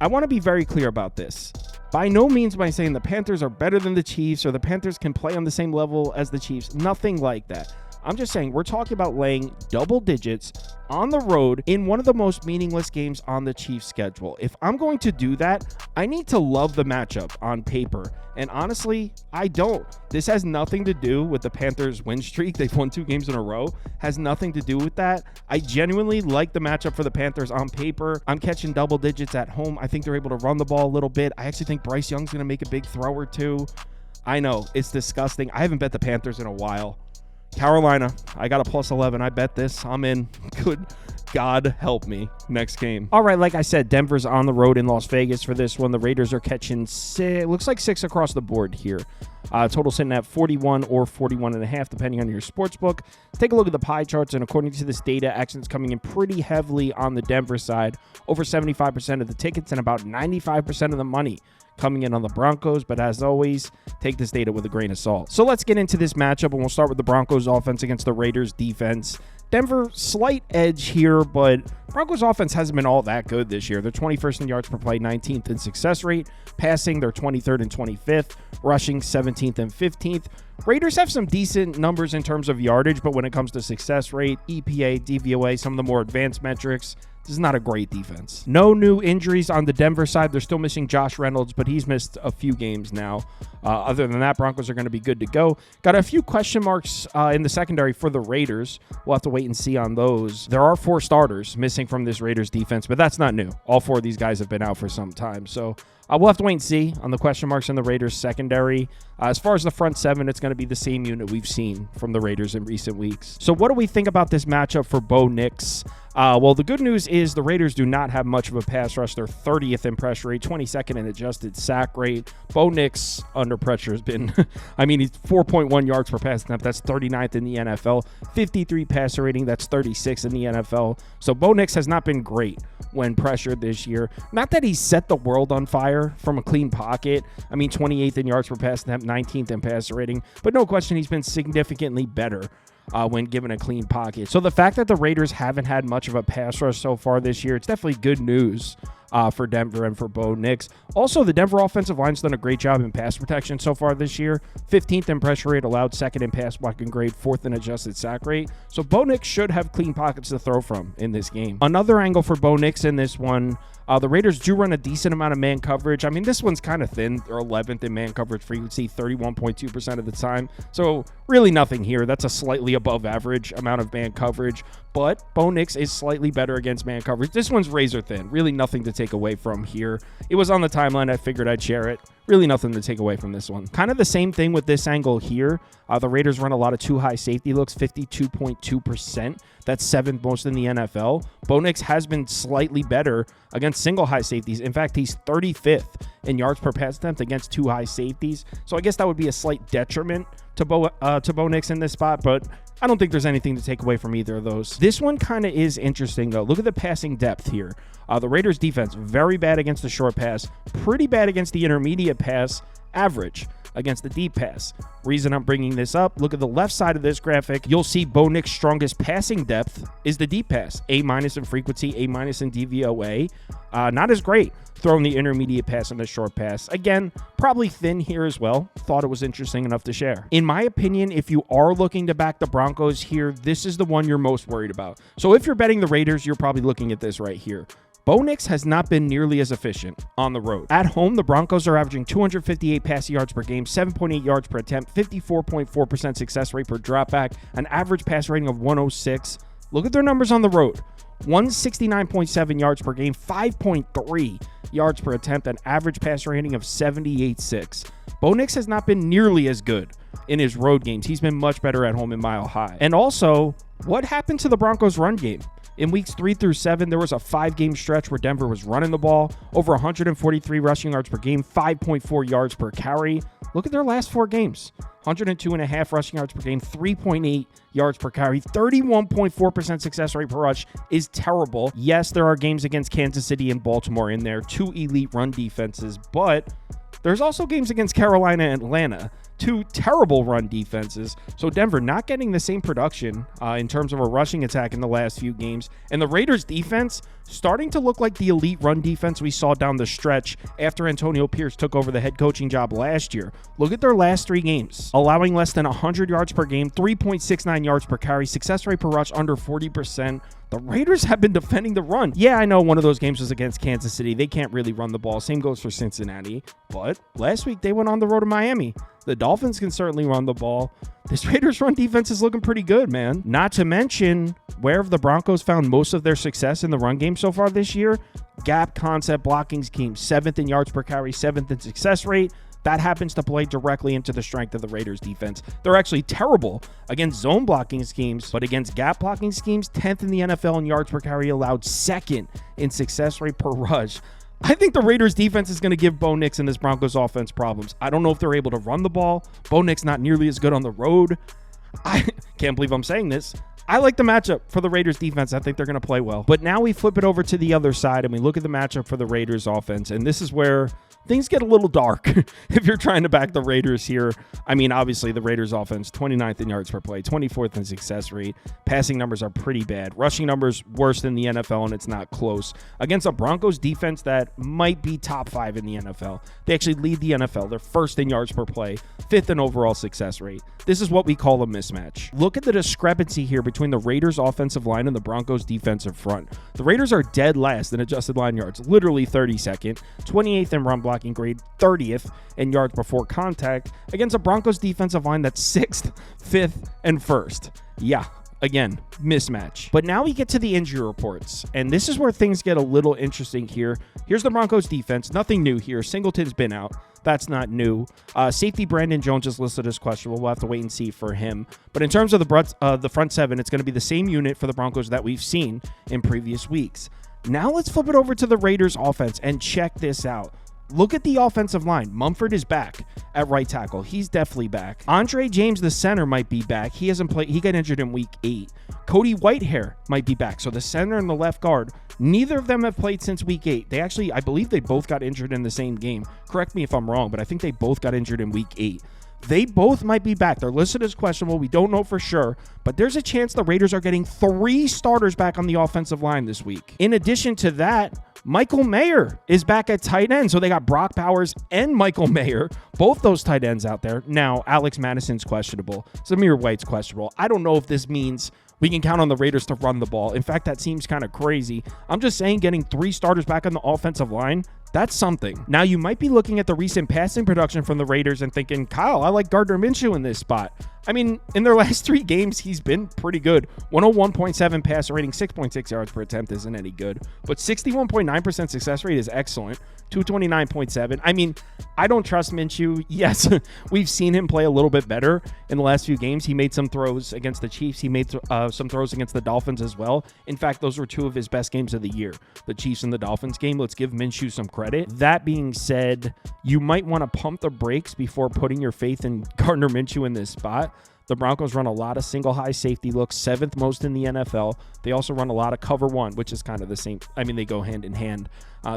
I want to be very clear about this. By no means by saying the Panthers are better than the Chiefs or the Panthers can play on the same level as the Chiefs. Nothing like that. I'm just saying we're talking about laying double digits on the road in one of the most meaningless games on the Chiefs schedule. If I'm going to do that, I need to love the matchup on paper. And honestly, I don't. This has nothing to do with the Panthers' win streak. They've won 2 games in a row. Has nothing to do with that. I genuinely like the matchup for the Panthers on paper. I'm catching double digits at home. I think they're able to run the ball a little bit. I actually think Bryce Young's going to make a big throw or two. I know, it's disgusting. I haven't bet the Panthers in a while. Carolina, I got a plus 11. I bet this. I'm in. Good God help me. Next game. All right, like I said, Denver's on the road in Las Vegas for this one. The Raiders are catching 6. Looks like 6 across the board here. Total sitting at 41 or 41.5, depending on your sports book. Take a look at the pie charts, and according to this data, action's coming in pretty heavily on the Denver side. Over 75% of the tickets and about 95% of the money coming in on the Broncos, but as always, take this data with a grain of salt. So let's get into this matchup, and we'll start with the Broncos offense against the Raiders defense. Denver, slight edge here, but Broncos offense hasn't been all that good this year. They're 21st in yards per play, 19th in success rate. Passing, they're 23rd and 25th. Rushing, 17th and 15th. Raiders have some decent numbers in terms of yardage, but when it comes to success rate, EPA, DVOA, some of the more advanced metrics, this is not a great defense. No new injuries on the Denver side. They're still missing Josh Reynolds, but he's missed a few games now. Other than that, Broncos are going to be good to go. Got a few question marks in the secondary for the Raiders. We'll have to wait and see on those. There are 4 starters missing from this Raiders defense, but that's not new. All 4 of these guys have been out for some time. So We'll have to wait and see on the question marks in the Raiders secondary. As far as the front seven, it's going to be the same unit we've seen from the Raiders in recent weeks. So what do we think about this matchup for Bo Nix? Well, the good news is the Raiders do not have much of a pass rush. They're 30th in pressure rate, 22nd in adjusted sack rate. Bo Nix under pressure has been, he's 4.1 yards per pass attempt. That's 39th in the NFL. 53 passer rating. That's 36th in the NFL. So Bo Nix has not been great when pressured this year. Not that he's set the world on fire from a clean pocket. 28th in yards per pass attempt, 19th in passer rating. But no question, he's been significantly better when given a clean pocket. So the fact that the Raiders haven't had much of a pass rush so far this year, it's definitely good news for Denver and for Bo Nix. Also, the Denver offensive line's done a great job in pass protection so far this year. 15th in pressure rate allowed, 2nd in pass blocking grade, 4th in adjusted sack rate. So Bo Nix should have clean pockets to throw from in this game. Another angle for Bo Nix in this one, the Raiders do run a decent amount of man coverage. This one's kind of thin. They're 11th in man coverage frequency, 31.2% of the time. So really nothing here. That's a slightly above average amount of man coverage. But Bo Nix is slightly better against man coverage. This one's razor thin. Really nothing to take away from here. It was on the timeline. I figured I'd share it. Really nothing to take away from this one. Kind of the same thing with this angle here. The Raiders run a lot of too high safety looks, 52.2%. That's 7th most in the NFL. Bo Nix has been slightly better against single high safeties. In fact, he's 35th in yards per pass attempt against two high safeties. So I guess that would be a slight detriment to Bo Nix in this spot, but I don't think there's anything to take away from either of those. This one kind of is interesting, though. Look at the passing depth here. The Raiders defense, very bad against the short pass, pretty bad against the intermediate pass, average against the deep pass. Reason I'm bringing this up, look at the left side of this graphic. You'll see Bo Nix's strongest passing depth is the deep pass. A- in frequency, A- in DVOA. Not as great throwing the intermediate pass and the short pass. Again, probably thin here as well. Thought it was interesting enough to share. In my opinion, if you are looking to back the Broncos here, this is the one you're most worried about. So if you're betting the Raiders, you're probably looking at this right here. Bo Nix has not been nearly as efficient on the road. At home, the Broncos are averaging 258 passing yards per game, 7.8 yards per attempt, 54.4% success rate per dropback, an average pass rating of 106. Look at their numbers on the road. 169.7 yards per game, 5.3 yards per attempt, an average pass rating of 78.6. Bo Nix has not been nearly as good in his road games. He's been much better at home in Mile High. And also, what happened to the Broncos' run game? In weeks 3 through 7, there was a 5-game stretch where Denver was running the ball, over 143 rushing yards per game, 5.4 yards per carry. Look at their last 4 games. 102.5 rushing yards per game, 3.8 yards per carry, 31.4% success rate per rush is terrible. Yes, there are games against Kansas City and Baltimore in there, 2 elite run defenses, but there's also games against Carolina and Atlanta, 2 terrible run defenses. So Denver not getting the same production in terms of a rushing attack in the last few games. And the Raiders defense starting to look like the elite run defense we saw down the stretch after Antonio Pierce took over the head coaching job last year. Look at their last 3 games, allowing less than 100 yards per game, 3.69 yards per carry, success rate per rush under 40%. The Raiders have been defending the run. Yeah, I know one of those games was against Kansas City. They can't really run the ball. Same goes for Cincinnati. But last week they went on the road to Miami. The Dolphins can certainly run the ball. This Raiders run defense is looking pretty good, man. Not to mention, where have the Broncos found most of their success in the run game so far this year? Gap concept blocking scheme, 7th in yards per carry, 7th in success rate. That happens to play directly into the strength of the Raiders defense. They're actually terrible against zone blocking schemes, but against gap blocking schemes, 10th in the NFL in yards per carry allowed, 2nd in success rate per rush. I think the Raiders defense is going to give Bo Nix and this Broncos offense problems. I don't know if they're able to run the ball. Bo Nix not nearly as good on the road. I can't believe I'm saying this. I like the matchup for the Raiders defense. I think they're going to play well. But now we flip it over to the other side and we look at the matchup for the Raiders offense. And this is where things get a little dark if you're trying to back the Raiders here. Obviously, the Raiders offense, 29th in yards per play, 24th in success rate. Passing numbers are pretty bad. Rushing numbers worse than the NFL, and it's not close. Against a Broncos defense that might be top 5 in the NFL. They actually lead the NFL. They're 1st in yards per play, 5th in overall success rate. This is what we call a mismatch. Look at the discrepancy here between the Raiders offensive line and the Broncos defensive front. The Raiders are dead last in adjusted line yards, literally 32nd, 28th in run blocking grade, 30th in yards before contact, against a Broncos defensive line that's 6th, 5th, and 1st. Yeah, Again, mismatch. But now we get to the injury reports, and this is where things get a little interesting here. Here's the Broncos defense. Nothing new here. Singleton's been out. That's not new. Safety Brandon Jones is listed as questionable. We'll have to wait and see for him. But in terms of the front seven, it's going to be the same unit for the Broncos that we've seen in previous weeks. Now let's flip it over to the Raiders offense and check this out. Look at the offensive line. Mumford is back at right tackle. He's definitely back. Andre James, the center, might be back. He hasn't played. He got injured in week 8. Cody Whitehair might be back. So the center and the left guard, neither of them have played since week 8. They actually, I believe they both got injured in the same game. Correct me if I'm wrong, but I think they both got injured in week 8. They both might be back. They're listed as questionable. We don't know for sure, but there's a chance the Raiders are getting 3 starters back on the offensive line this week. In addition to that, Michael Mayer is back at tight end. So they got Brock Bowers and Michael Mayer, both those tight ends out there. Now, Alex Madison's questionable. Zamir White's questionable. I don't know if this means we can count on the Raiders to run the ball. In fact, that seems kind of crazy. I'm just saying getting 3 starters back on the offensive line, that's something. Now, you might be looking at the recent passing production from the Raiders and thinking, Kyle, I like Gardner Minshew in this spot. I mean, in their last 3 games, he's been pretty good. 101.7 passer rating, 6.6 yards per attempt isn't any good, but 61.9% success rate is excellent. 229.7. I mean, I don't trust Minshew. Yes, we've seen him play a little bit better in the last few games. He made some throws against the Chiefs. He made some throws against the Dolphins as well. In fact, those were 2 of his best games of the year, the Chiefs and the Dolphins game. Let's give Minshew some credit. That being said, you might want to pump the brakes before putting your faith in Gardner Minshew in this spot. The Broncos run a lot of single high safety looks, 7th most in the NFL. They also run a lot of cover 1, which is kind of the same. I mean, they go hand in hand.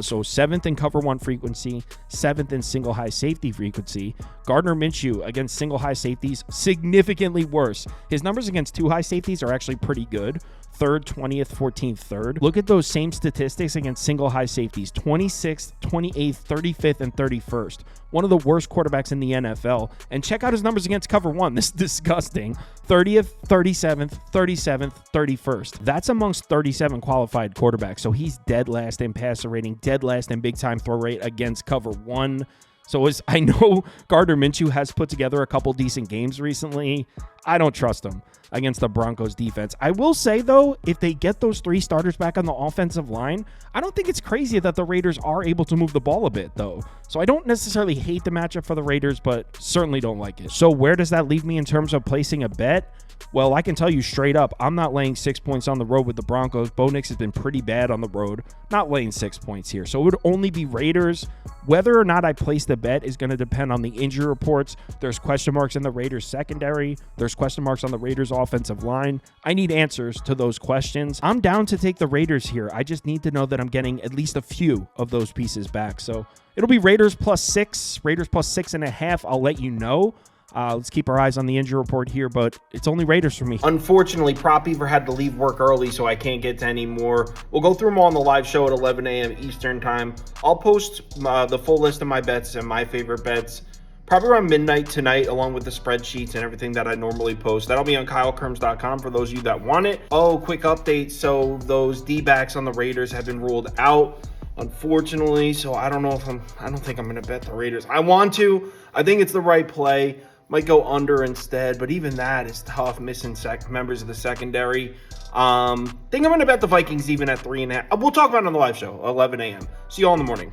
So 7th in cover 1 frequency, 7th in single high safety frequency. Gardner Minshew against single high safeties, significantly worse. His numbers against 2 high safeties are actually pretty good. 3rd, 20th, 14th, 3rd. Look at those same statistics against single high safeties, 26th, 28th, 35th, and 31st. One of the worst quarterbacks in the NFL. And check out his numbers against cover 1. This is disgusting. 30th, 37th, 37th, 31st. That's amongst 37 qualified quarterbacks. So he's dead last in passer rating, dead last in big time throw rate against cover 1. So as I know Gardner Minshew has put together a couple decent games recently, I don't trust him against the Broncos defense. I will say, though, if they get those 3 starters back on the offensive line, I don't think it's crazy that the Raiders are able to move the ball a bit, though. So I don't necessarily hate the matchup for the Raiders, but certainly don't like it. So where does that leave me in terms of placing a bet? Well, I can tell you straight up, I'm not laying 6 points on the road with the Broncos. Bo Nix has been pretty bad on the road. Not laying 6 points here. So it would only be Raiders. Whether or not I place the bet is going to depend on the injury reports. There's question marks in the Raiders secondary. There's question marks on the Raiders offensive line. I need answers to those questions. I'm down to take the Raiders here. I just need to know that I'm getting at least a few of those pieces back. So it'll be Raiders +6, Raiders +6.5. I'll let you know. Let's keep our eyes on the injury report here, but it's only Raiders for me. Unfortunately, Prop Beaver had to leave work early, so I can't get to any more. We'll go through them all on the live show at 11 a.m. Eastern time. I'll post the full list of my bets and my favorite bets probably around midnight tonight, along with the spreadsheets and everything that I normally post. That'll be on KyleKirms.com for those of you that want it. Oh, quick update. So those D-backs on the Raiders have been ruled out, unfortunately. So I don't think I'm going to bet the Raiders. I want to. I think it's the right play. Might go under instead, but even that is tough, missing members of the secondary. Think I'm going to bet the Vikings even at 3.5. We'll talk about it on the live show, 11 a.m. See you all in the morning.